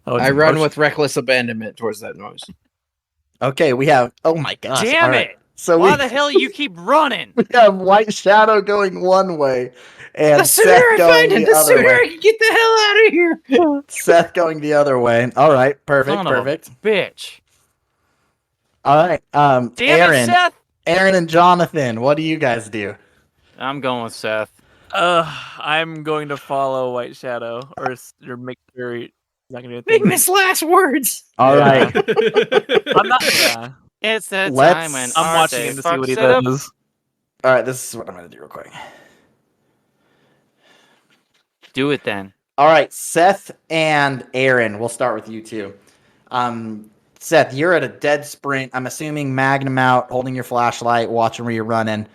Oh, it's I run approaching. with reckless abandonment towards that noise. Okay, we have. Oh my gosh! Damn all right. it! So Why we, the hell you keep running? we have White Shadow going one way, and The sooner Seth I going find him, the the other sooner I way. can get the hell out of here. Seth going the other way. All right, perfect, Son of a perfect. bitch. All right, Damn Aaron, it, Seth! Aaron, and Jonathan. What do you guys do? I'm going with Seth. I'm going to follow White Shadow or make sure he's not gonna do Big anything. Miss last words. All Yeah. right, I'm not. Yeah. It's the Let's- time when I'm watching Arce him to see what he fucks it up. does. all right. This is what I'm gonna do real quick. Do it then. All right, Seth and Aaron. We'll start with you two. Seth, you're at a dead sprint. I'm assuming Magnum out, holding your flashlight, watching where you're running.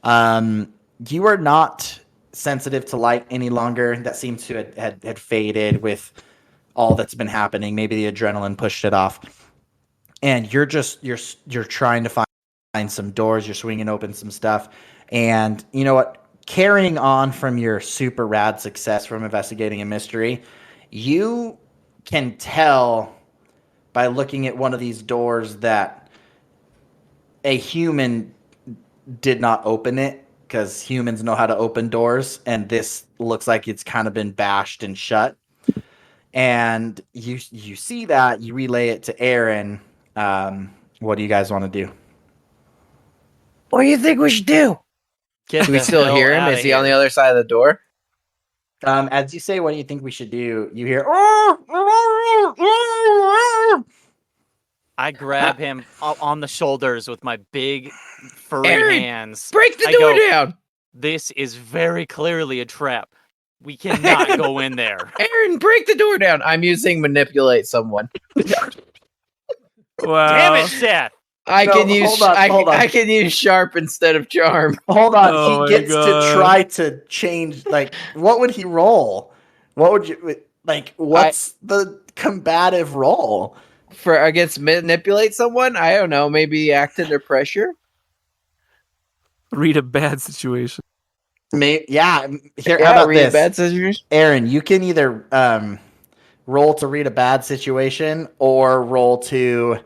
You are not sensitive to light any longer. That seems to had faded with all that's been happening. Maybe the adrenaline pushed it off. And you're trying to find some doors. You're swinging open some stuff. And you know what? Carrying on from your super rad success from investigating a mystery, you can tell by looking at one of these doors that a human did not open it, because humans know how to open doors, and this looks like it's kind of been bashed and shut. And you see that, you relay it to Aaron. What do you guys want to do? What do you think we should do? Get Do we the still hell hear him? outta Is he on the here. other side of the door? As you say, what do you think we should do? You hear, I grab him on the shoulders with my big furry Aaron, hands. Break the I door go- down. This is very clearly a trap. We cannot go in there. Aaron, break the door down. I'm using manipulate someone. Wow. Damn it, Seth! I No, can use hold on, hold on. I can use sharp instead of charm. hold on. Oh my He gets God. to try to change. Like, what would he roll? What would you like? What's the combative roll? For against manipulate someone? I don't know. Maybe act under pressure. Read a bad situation. Here, how Yeah, about read this? bad scissors. Aaron, you can either roll to read a bad situation or roll to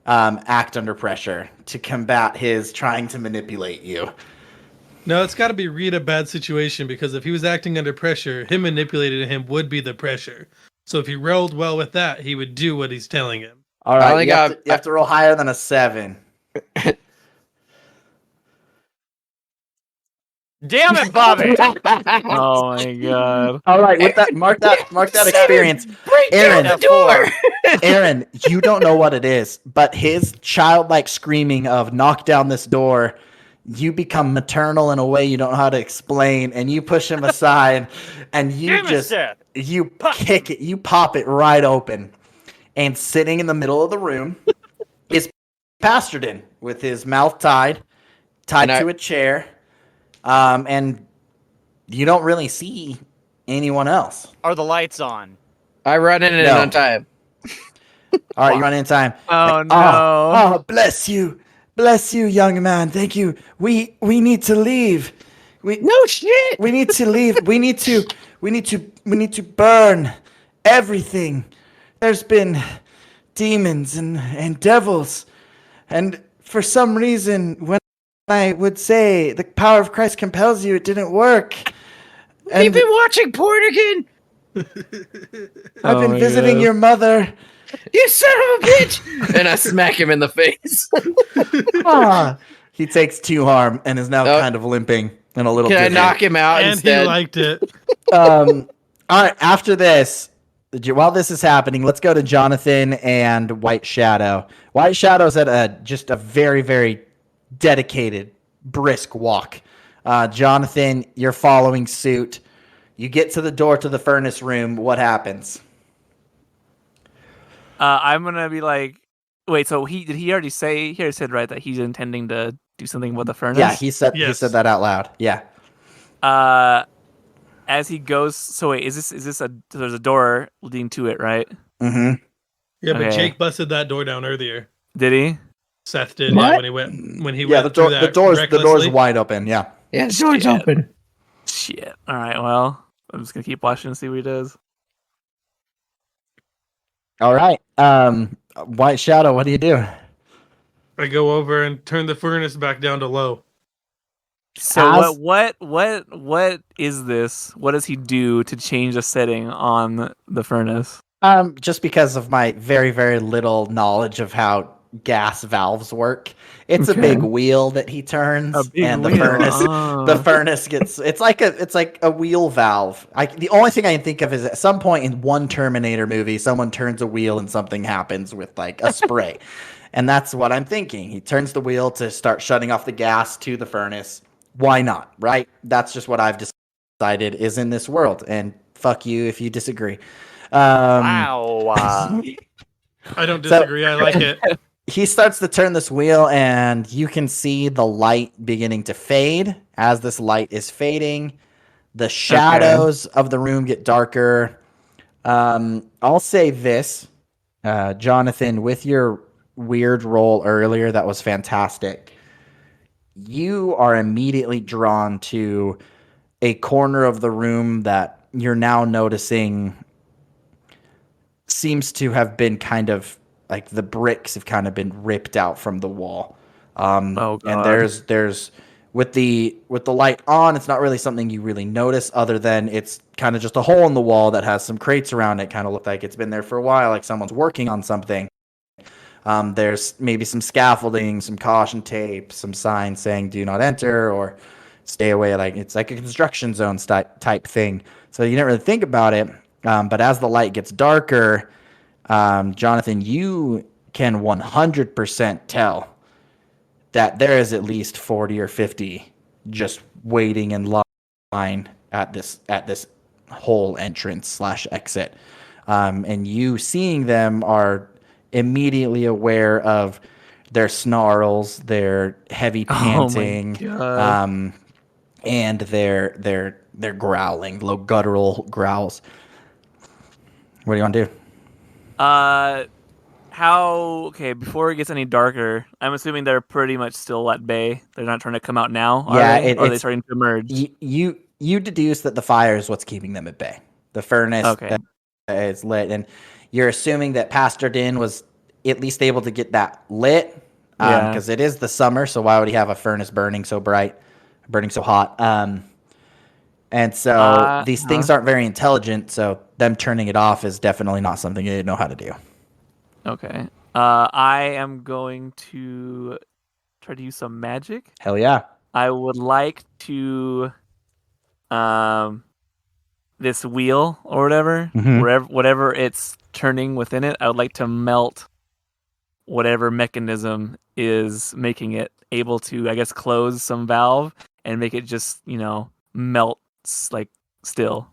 act under pressure to combat his trying to manipulate you. No, it's got to be read a bad situation, because if he was acting under pressure, him manipulating him would be the pressure. So if he rolled well with that, he would do what he's telling him. All I right, only you have, got- you have to roll higher than a 7. Damn it, Bobby! Oh my God. All right, with that, mark that experience. Break Aaron, down the door. Aaron, you don't know what it is, but his childlike screaming of "knock down this door," you become maternal in a way you don't know how to explain, and you push him aside, and you Damn it, just Seth! you kick it, you pop it right open, and sitting in the middle of the room is Pasterden with his mouth tied And to a chair, and you don't really see Anyone else? Are the lights on? I run in No. on time. All right, you run in time. Oh, Oh, bless you, young man. Thank you. We need to leave. No shit. We need to leave. We need to burn everything. There's been demons and devils, and for some reason, when I would say the power of Christ compels you, it didn't work. You've And been watching porn again. I've Oh been my visiting God. your mother. You son of a bitch. And I smack him in the face. Ah. He takes 2 harm and is now Oh. kind of limping and a little Can I dizzy. knock him out And instead? he liked it. All right, after this, while this is happening, let's go to Jonathan and White Shadow. White Shadow's at just a very, very dedicated, brisk walk. Jonathan, you're following suit. You get to the door to the furnace room. What happens? I'm gonna be like, wait. So he already say? He already said right that he's intending to do something with the furnace. Yeah, he said Yes. that out loud. Yeah. As he goes. So wait, is this a? There's a door leading to it, right? Mm-hmm. Yeah, but Okay. Jake busted that door down earlier. Did he? Seth did, What? yeah, when he went Yeah, through that the door's recklessly. wide open. Yeah. Yeah, the door's Shit. open. Shit. All right. Well, I'm just gonna keep watching and see what he does. All right. White Shadow, what do you do? I go over and turn the furnace back down to low. So As- what is this? What does he do to change the setting on the furnace? Just because of my very, very little knowledge of how gas valves work, it's a Okay. big wheel that he turns, A big and the wheel, furnace gets. It's like a wheel valve. The only thing I can think of is at some point in one Terminator movie, someone turns a wheel and something happens with like a spray, and that's what I'm thinking. He turns the wheel to start shutting off the gas to the furnace. Why not? Right? That's just what I've decided is in this world, and fuck you if you disagree. Wow. I don't disagree. I like it. He starts to turn this wheel, and you can see the light beginning to fade. As this light is fading, the shadows of the room get darker. I'll say this, Jonathan, with your weird roll earlier, that was fantastic. You are immediately drawn to a corner of the room that you're now noticing seems to have been kind of like the bricks have kind of been ripped out from the wall. Oh, And God. there's with the light on, it's not really something you really notice other than it's kind of just a hole in the wall that has some crates around it. Kind of look like it's been there for a while, like someone's working on something. There's maybe some scaffolding, some caution tape, some signs saying "Do not enter" or "Stay away." Like it's like a construction zone type thing. So you didn't really think about it. But as the light gets darker, Jonathan, you can 100% tell that there is at least 40 or 50 just waiting in line at this whole entrance / exit. And you seeing them are immediately aware of their snarls, their heavy panting, God. and their growling, low guttural growls. What do you want to do? Okay, before it gets any darker, I'm assuming they're pretty much still at bay. They're not trying to come out now, are Yeah, they? Or are they it's starting to emerge? you deduce that the fire is what's keeping them at bay. The furnace Okay. that is lit, and you're assuming that Pastor Din was at least able to get that lit, Yeah. because it is the summer. So why would he have a furnace burning so bright, burning so hot? And so these things aren't very intelligent. So them turning it off is definitely not something they know how to do. Okay. I am going to try to use some magic. Hell yeah! I would like to, this wheel or whatever, Mhm. whatever it's turning within it, I would like to melt whatever mechanism is making it able to, I guess, close some valve and make it just, melt like still.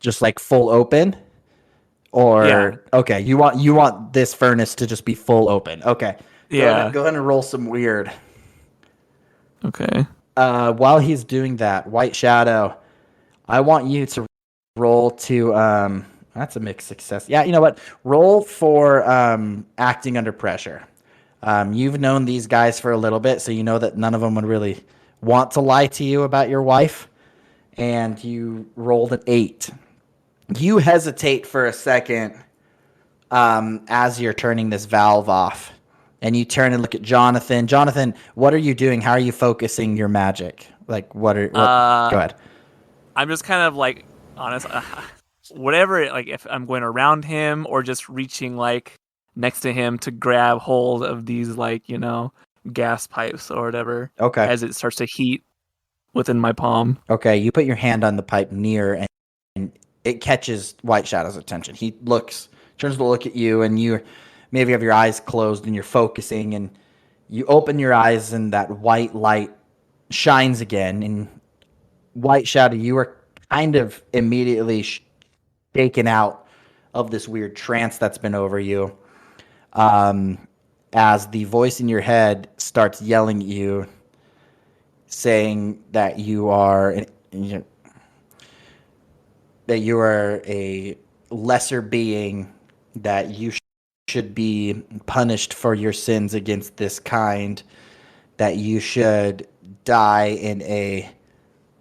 Just like full open. Or Yeah. okay, you want this furnace to just be full open. Okay. Yeah. Go ahead and roll some weird. Okay. While he's doing that, White Shadow, I want you to roll to that's a mixed success. Yeah, you know what? Roll for acting under pressure. You've known these guys for a little bit, so you know that none of them would really want to lie to you about your wife. And you rolled an 8. You hesitate for a second as you're turning this valve off. And you turn and look at Jonathan. Jonathan, what are you doing? How are you focusing your magic? Like, go ahead. I'm just kind of like honest. Whatever, like if I'm going around him or just reaching like next to him to grab hold of these like gas pipes or whatever. Okay. As it starts to heat within my palm. Okay, you put your hand on the pipe near, and it catches White Shadow's attention. He turns to look at you, and you maybe have your eyes closed and you're focusing, and you open your eyes, and that white light shines again. And White Shadow, you are kind of immediately shaken out of this weird trance that's been over you, as the voice in your head starts yelling at you, saying that you are a lesser being, that you should be punished for your sins against this kind, that you should die in a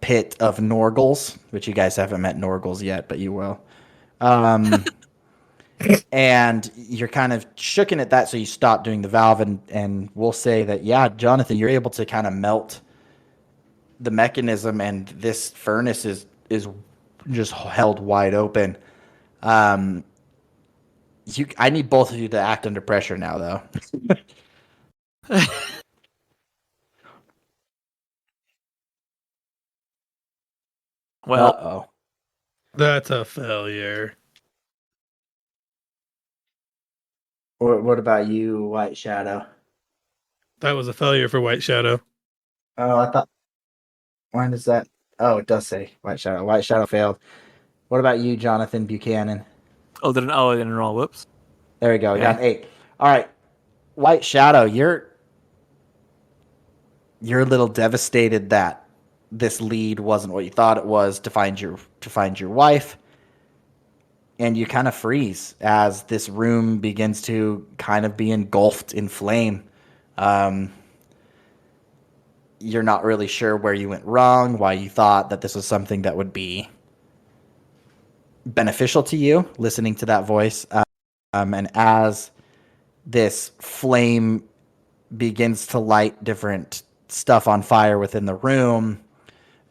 pit of Norgals, which you guys haven't met Norgals yet, but you will. And you're kind of shooken at that, so you stop doing the valve, and we'll say that, yeah, Jonathan, you're able to kind of melt the mechanism, and this furnace is just held wide open. I need both of you to act under pressure now, though. Well, Uh-oh. That's a failure. What about you, White Shadow? That was a failure for White Shadow. Oh, I thought. When does that? Oh, it does say White Shadow. White Shadow failed. What about you, Jonathan Buchanan? I didn't roll. Whoops. There we go. We Okay. got an 8. All right, White Shadow, you're a little devastated that this lead wasn't what you thought it was to find your wife, and you kind of freeze as this room begins to kind of be engulfed in flame. You're not really sure where you went wrong, why you thought that this was something that would be beneficial to you, listening to that voice. And as this flame begins to light different stuff on fire within the room,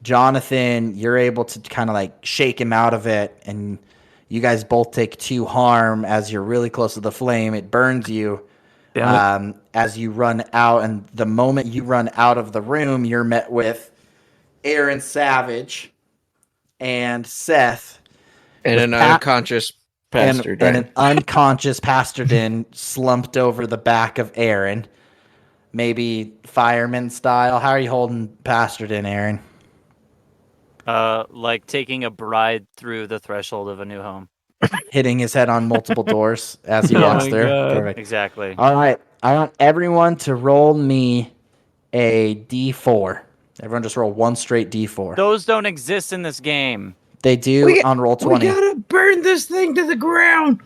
Jonathan, you're able to kind of like shake him out of it, and you guys both take 2 harm as you're really close to the flame. It burns you. As you run out, and the moment you run out of the room, you're met with Aaron Savage and Seth, And an unconscious Pastor and an unconscious Pastor slumped over the back of Aaron, maybe fireman style. How are you holding Pastor Aaron? Like taking a bride through the threshold of a new home. Hitting his head on multiple doors as he Oh walks my through. God. Perfect. Exactly. All right. I want everyone to roll me a D4. Everyone just roll one straight D4. Those don't exist in this game. They do on roll 20. We gotta burn this thing to the ground.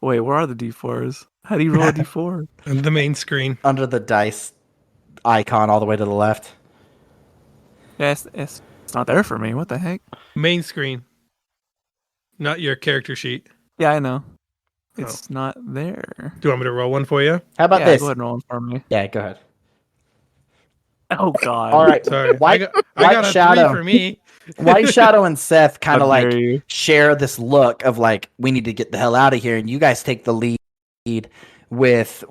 Wait, where are the D4s? How do you roll a D4? The main screen. Under the dice icon all the way to the left. Yeah, it's not there for me. What the heck? Main screen. Not your character sheet. Yeah, I know. It's not there. Do you want me to roll one for you? How about Yeah, this? go ahead and roll one for me. Yeah, go ahead. Oh God. All right. Sorry. White, I White got a Shadow. 3 for me. White Shadow and Seth kind of How like dare you. share this look of like, we need to get the hell out of here. And you guys take the lead with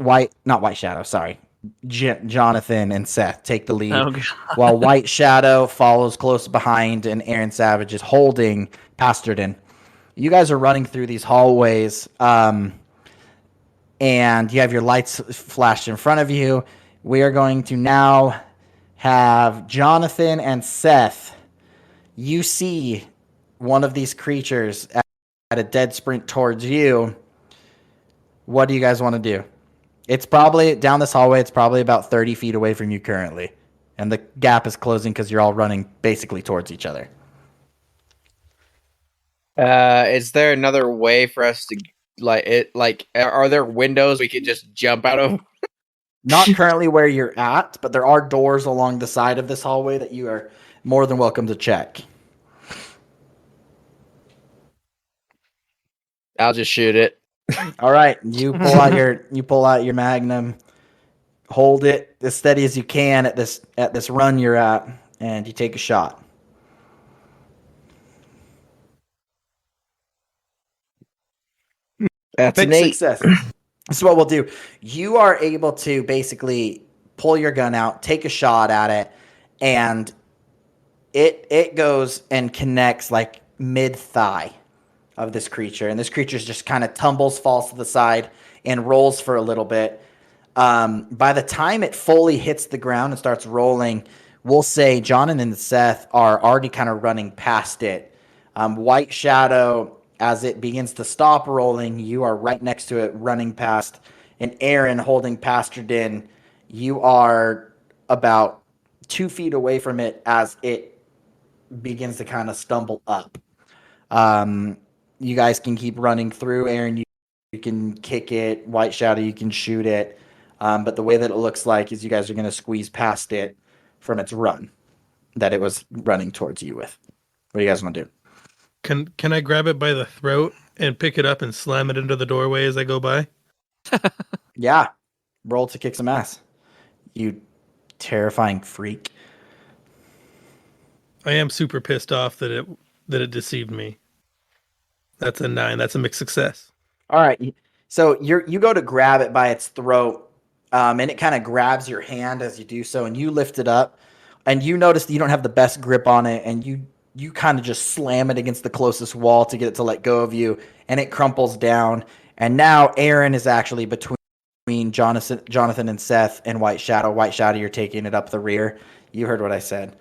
not White Shadow, sorry. Jonathan and Seth take the lead. Oh, God. While White Shadow follows close behind, and Aaron Savage is holding Pasterden. You guys are running through these hallways, and you have your lights flashed in front of you. We are going to now have Jonathan and Seth. You see one of these creatures at a dead sprint towards you. What do you guys want to do? It's probably down this hallway. It's probably about 30 feet away from you currently. And the gap is closing because you're all running basically towards each other. Is there another way for us to are there windows we could just jump out of? Not currently where you're at, but there are doors along the side of this hallway that you are more than welcome to check. I'll just shoot it. All right, you pull out your magnum, hold it as steady as you can at this run you're at, and you take a shot. That's Big an 8. success. This is what we'll do. You are able to basically pull your gun out, take a shot at it, and it goes and connects like mid thigh of this creature, and this creature just kind of tumbles, falls to the side, and rolls for a little bit. By the time it fully hits the ground and starts rolling, we'll say Jonathan and Seth are already kind of running past it. White Shadow, as it begins to stop rolling, you are right next to it, running past. And Aaron, holding Pastor Din, you are about 2 feet away from it as it begins to kind of stumble up. You guys can keep running through. Aaron, you can kick it. White Shadow, you can shoot it. But the way that it looks like is you guys are going to squeeze past it from its run that it was running towards you with. What do you guys want to do? Can I grab it by the throat and pick it up and slam it into the doorway as I go by? Yeah. Roll to kick some ass. You terrifying freak. I am super pissed off that it deceived me. That's a 9. That's a mixed success. All right. So you go to grab it by its throat, and it kind of grabs your hand as you do so, and you lift it up, and you notice that you don't have the best grip on it, and you kind of just slam it against the closest wall to get it to let go of you, and it crumples down. And now Aaron is actually between Jonathan and Seth and White Shadow. White Shadow, you're taking it up the rear. You heard what I said.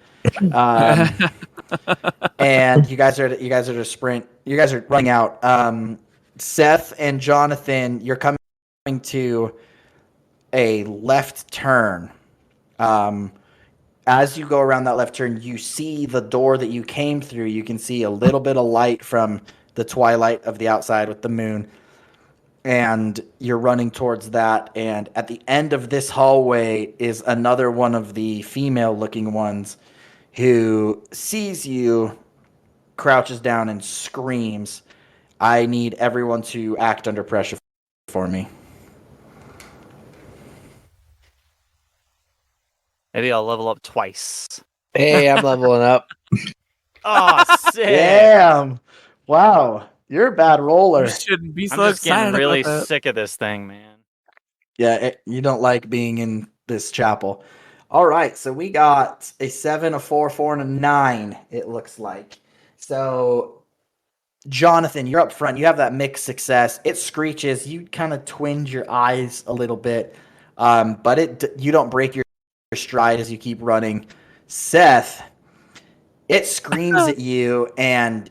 And you guys are to sprint. You guys are running out. Seth and Jonathan, you're coming to a left turn. As you go around that left turn, you see the door that you came through. You can see a little bit of light from the twilight of the outside with the moon. And you're running towards that. And at the end of this hallway is another one of the female-looking ones who sees you, crouches down, and screams. I need everyone to act under pressure for me. Maybe I'll level up twice. Hey, I'm leveling up. Oh, sick! Damn. Wow. You're a bad roller. You shouldn't be I'm so just getting excited really about that. sick of this thing, man. Yeah, you don't like being in this chapel. All right, so we got a 7, a 4, 4, and a 9, it looks like. So, Jonathan, you're up front. You have that mixed success. It screeches. You kind of twinge your eyes a little bit, but you don't break your stride as you keep running. Seth, it screams at you, and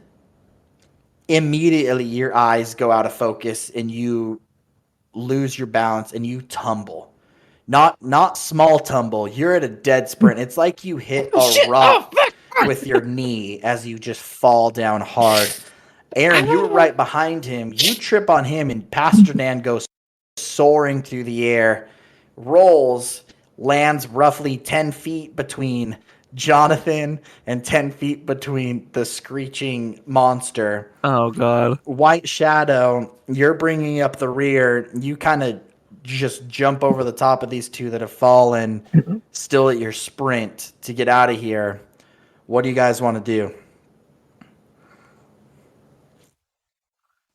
immediately your eyes go out of focus, and you lose your balance, and you tumble. Not small tumble. You're at a dead sprint. It's like you hit a rock with your knee as you just fall down hard. Aaron, you were right behind him. You trip on him, and Pastor Dan goes soaring through the air, rolls, lands roughly 10 feet between Jonathan and 10 feet between the screeching monster. Oh god. White Shadow, you're bringing up the rear. You kind of just jump over the top of these two that have fallen, still at your sprint to get out of here. What do you guys want to do?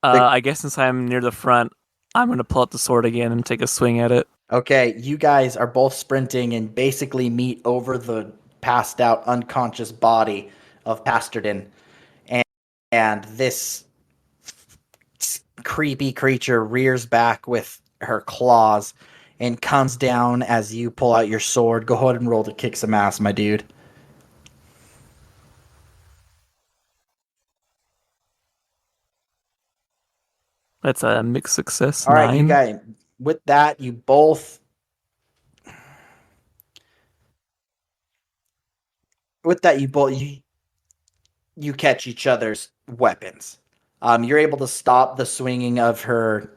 I guess since I'm near the front, I'm gonna pull out the sword again and take a swing at it. Okay, you guys are both sprinting and basically meet over the passed out unconscious body of Pasterden. And this creepy creature rears back with her claws and comes down as you pull out your sword. Go ahead and roll to kick some ass, my dude. That's a mixed success. All 9. right, you guys, with that, you both. With that, you catch each other's weapons. You're able to stop the swinging of her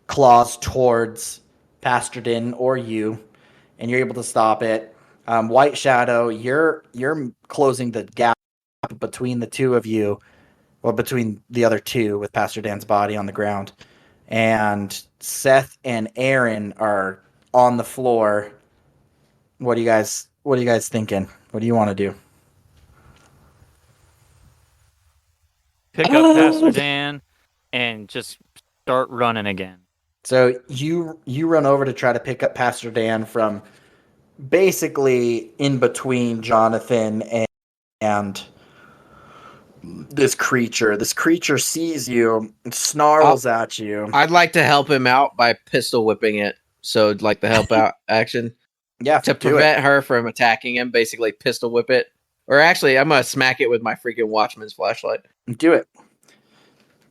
claws towards Pasterden or you, and you're able to stop it. White Shadow, you're closing the gap between the two of you, or between the other two, with Pastor Dan's body on the ground. And Seth and Aaron are on the floor. What are you guys thinking? What do you want to do? Pick up Pastor Dan and just start running again. So you run over to try to pick up Pastor Dan from basically in between Jonathan and this creature. This creature sees you and snarls at you. I'd like to help him out by pistol whipping it. So, like the help out action Yeah, to do prevent her from attacking him. Basically, pistol whip it. Or actually, I'm gonna smack it with my freaking Watchman's flashlight. it. Do it.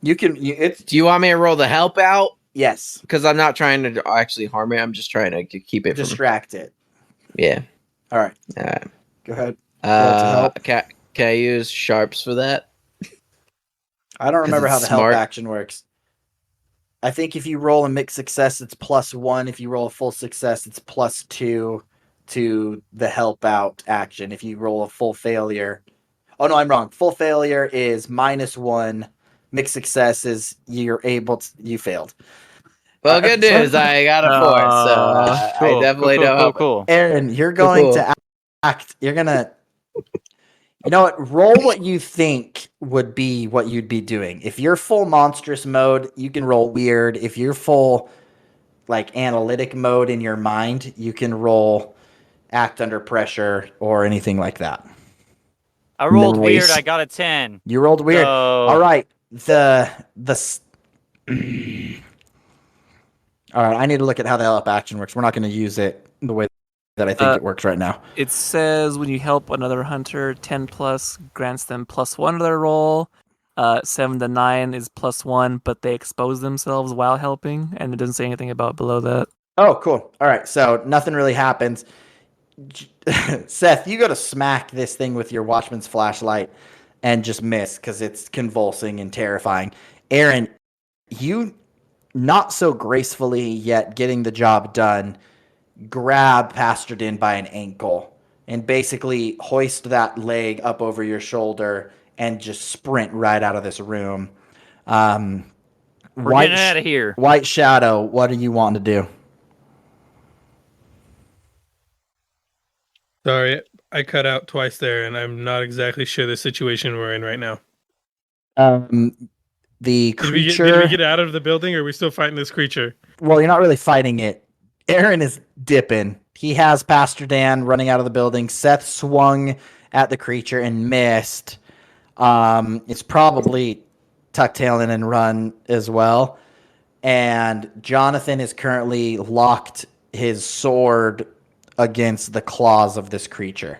You can. It's Do you want me to roll the help out? yes. Because I'm not trying to actually harm it. I'm just trying to keep it from. Distract it. Yeah. All right. Alright. Go ahead. Roll to help. Can I use sharps for that? I don't remember how it's the help smart. action works. I think if you roll a mixed success, it's +1. If you roll a full success, it's +2 to the help out action. If you roll a full failure, oh no, I'm wrong. Full failure is -1. Mixed success is you failed. Well, good news. I got a 4, so I definitely don't help. Cool. Aaron, you're going Cool. to act. You're gonna. You know what? Roll what you think would be what you'd be doing. If you're full monstrous mode, you can roll weird. If you're full like analytic mode in your mind, you can roll act under pressure or anything like that. I rolled weird. Nice. I got a 10. You rolled weird. So- All right. All right. I need to look at how the help action works. We're not going to use it the way that I think it works right now. It says when you help another hunter, 10 plus grants them +1 to their roll. 7 to 9 is +1, but they expose themselves while helping, and it doesn't say anything about below that. Oh, cool. All right. So nothing really happens. Seth, you go to smack this thing with your Watchman's flashlight and just miss because it's convulsing and terrifying. Aaron, you not so gracefully yet getting the job done, grab Pasterden by an ankle and basically hoist that leg up over your shoulder and just sprint right out of this room. We're getting out of here. White Shadow, what do you want to do? Sorry, I cut out twice there, and I'm not exactly sure the situation we're in right now. The Did we creature. get out of the building, or are we still fighting this creature? Well, you're not really fighting it. Aaron is dipping. He has Pastor Dan running out of the building. Seth swung at the creature and missed. It's probably tuck-tailing and run as well. And Jonathan is currently locked his sword against the claws of this creature.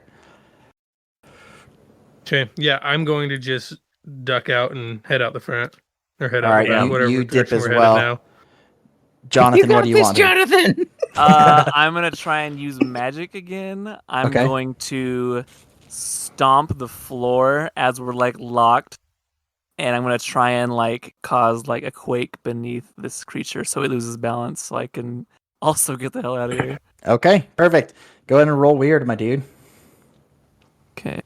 Okay, yeah, I'm going to just duck out and head out the front. Or head All out right, the back, you whatever dip direction as we're well. headed now. Jonathan, You what got do you this, want to do? Jonathan. I'm gonna try and use magic again. I'm Okay. going to stomp the floor as we're like locked, and I'm gonna try and like cause like a quake beneath this creature so it loses balance, so I can also get the hell out of here. Okay, perfect. Go ahead and roll weird, my dude. Okay.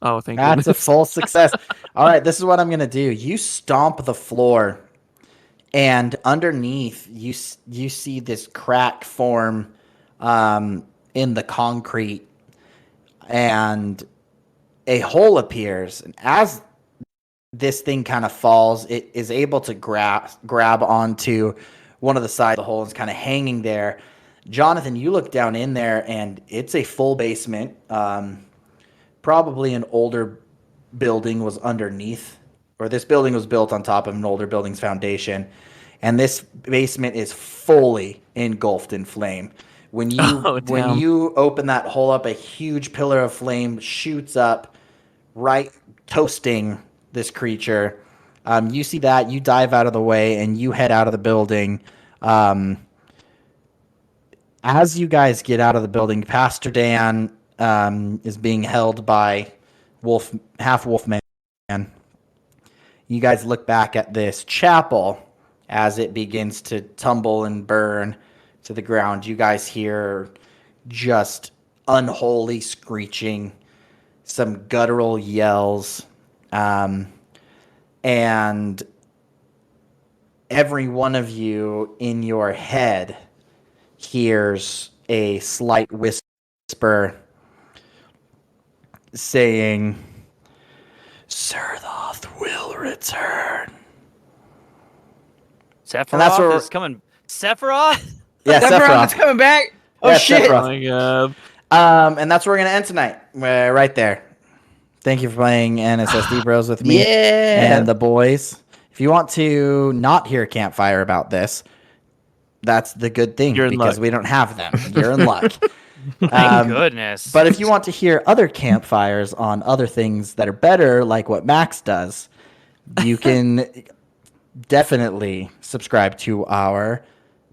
Oh, thank That's a goodness. full success. All right, this is what I'm going to do. You stomp the floor, and underneath, you see this crack form in the concrete, and a hole appears. And as this thing kind of falls, it is able to grab onto one of the sides of the hole and is kind of hanging there. Jonathan, you look down in there, and it's a full basement. Probably an older building was underneath, or this building was built on top of an older building's foundation, and this basement is fully engulfed in flame. When you open that hole up, a huge pillar of flame shoots up, right toasting this creature. You see that, you dive out of the way, and you head out of the building. As you guys get out of the building, Pastor Dan, is being held by half wolfman. You guys look back at this chapel as it begins to tumble and burn to the ground. You guys hear just unholy screeching, some guttural yells, and every one of you in your head hears a slight whisper saying, Serthoth will return. Sephiroth is coming. Sephiroth? Yeah, Sephiroth's Sephiroth. coming back. Oh Yeah, shit! Oh Sephiroth. my god. And that's where we're going to end tonight. Right there. Thank you for playing NSSD Bros with me Yeah. and the boys. If you want to not hear Campfire about this, that's the good thing You're in because luck. we don't have them. You're in luck. Thank goodness. But if you want to hear other campfires on other things that are better, like what Max does, you can definitely subscribe to our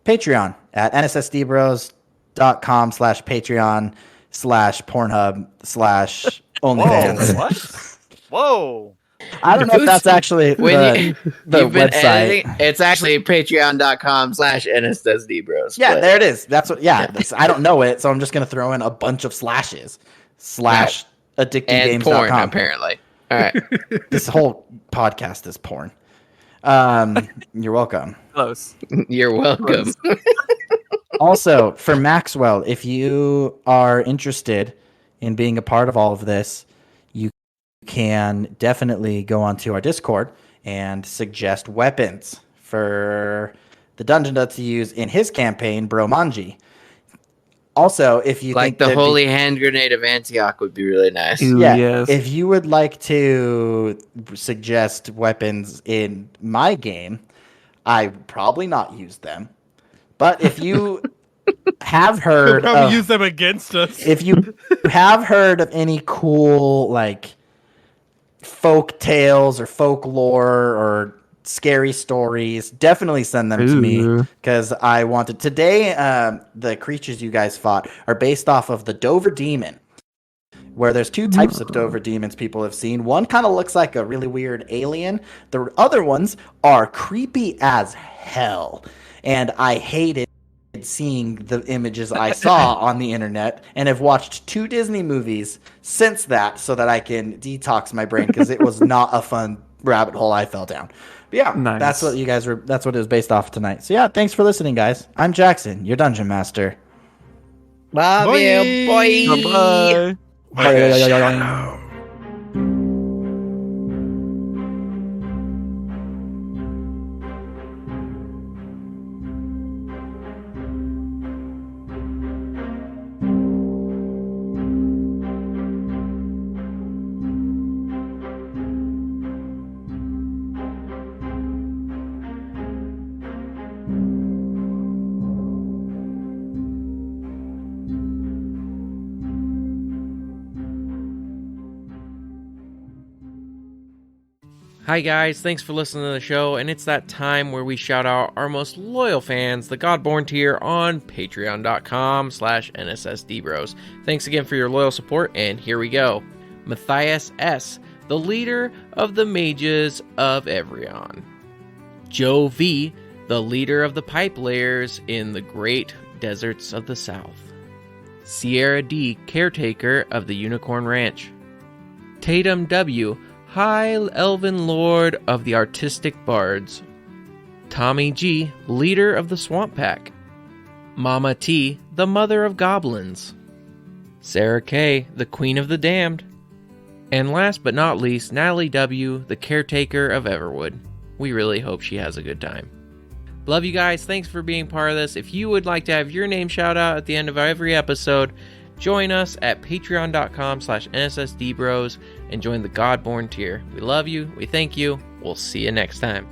Patreon at nssdbros.com/patreon/pornhub/onlyfans. Whoa, what? Whoa. I don't know if that's actually the You've been website. editing. It's actually patreon.com/NSSDBros. Yeah, but- there it is. That's what. Yeah, I don't know it, so I'm just gonna throw in a bunch of slashes. / and addictinggames.com. porn apparently. All right. This whole podcast is porn. You're welcome. Close. You're welcome. Also, for Maxwell, if you are interested in being a part of all of this, you can definitely go onto our Discord and suggest weapons for the dungeon to use in his campaign, Bromanji. Also, if you Like think the there'd be- holy hand grenade of Antioch would be really nice. Ooh, yeah, yes. if you would like to suggest weapons in my game, I would probably not use them. But if you have He'll heard probably of, use them against us. if you have heard of any cool like folk tales or folklore or scary stories, definitely send them to me Ooh. because I wanted today. The creatures you guys fought are based off of the Dover Demon, where there's two types of Dover demons people have seen. One kind of looks like a really weird alien. The other ones are creepy as hell, and I hated seeing the images I saw on the internet, and have watched 2 Disney movies since that so that I can detox my brain because it was not a fun rabbit hole I fell down. But yeah, Nice. that's what that's what it was based off tonight. So yeah, thanks for listening, guys. I'm Jackson, your dungeon master. Love Bye. you, boy. Bye-bye. Hi guys, thanks for listening to the show, and it's that time where we shout out our most loyal fans, the Godborn tier, on patreon.com/NSSDBros. Thanks again for your loyal support, and here we go. Matthias S., the leader of the mages of Evrion. Joe V., the leader of the pipe layers in the great deserts of the south. Sierra D., caretaker of the Unicorn Ranch. Tatum W., High Elven Lord of the Artistic Bards. Tommy G., leader of the Swamp Pack. Mama T., the mother of goblins. Sarah K., the queen of the damned. And last but not least, Natalie W., the caretaker of Everwood. We really hope she has a good time. Love you guys. Thanks for being part of this. If you would like to have your name shout out at the end of every episode, join us at patreon.com/NSSDBros and join the Godborn tier. We love you. We thank you. We'll see you next time.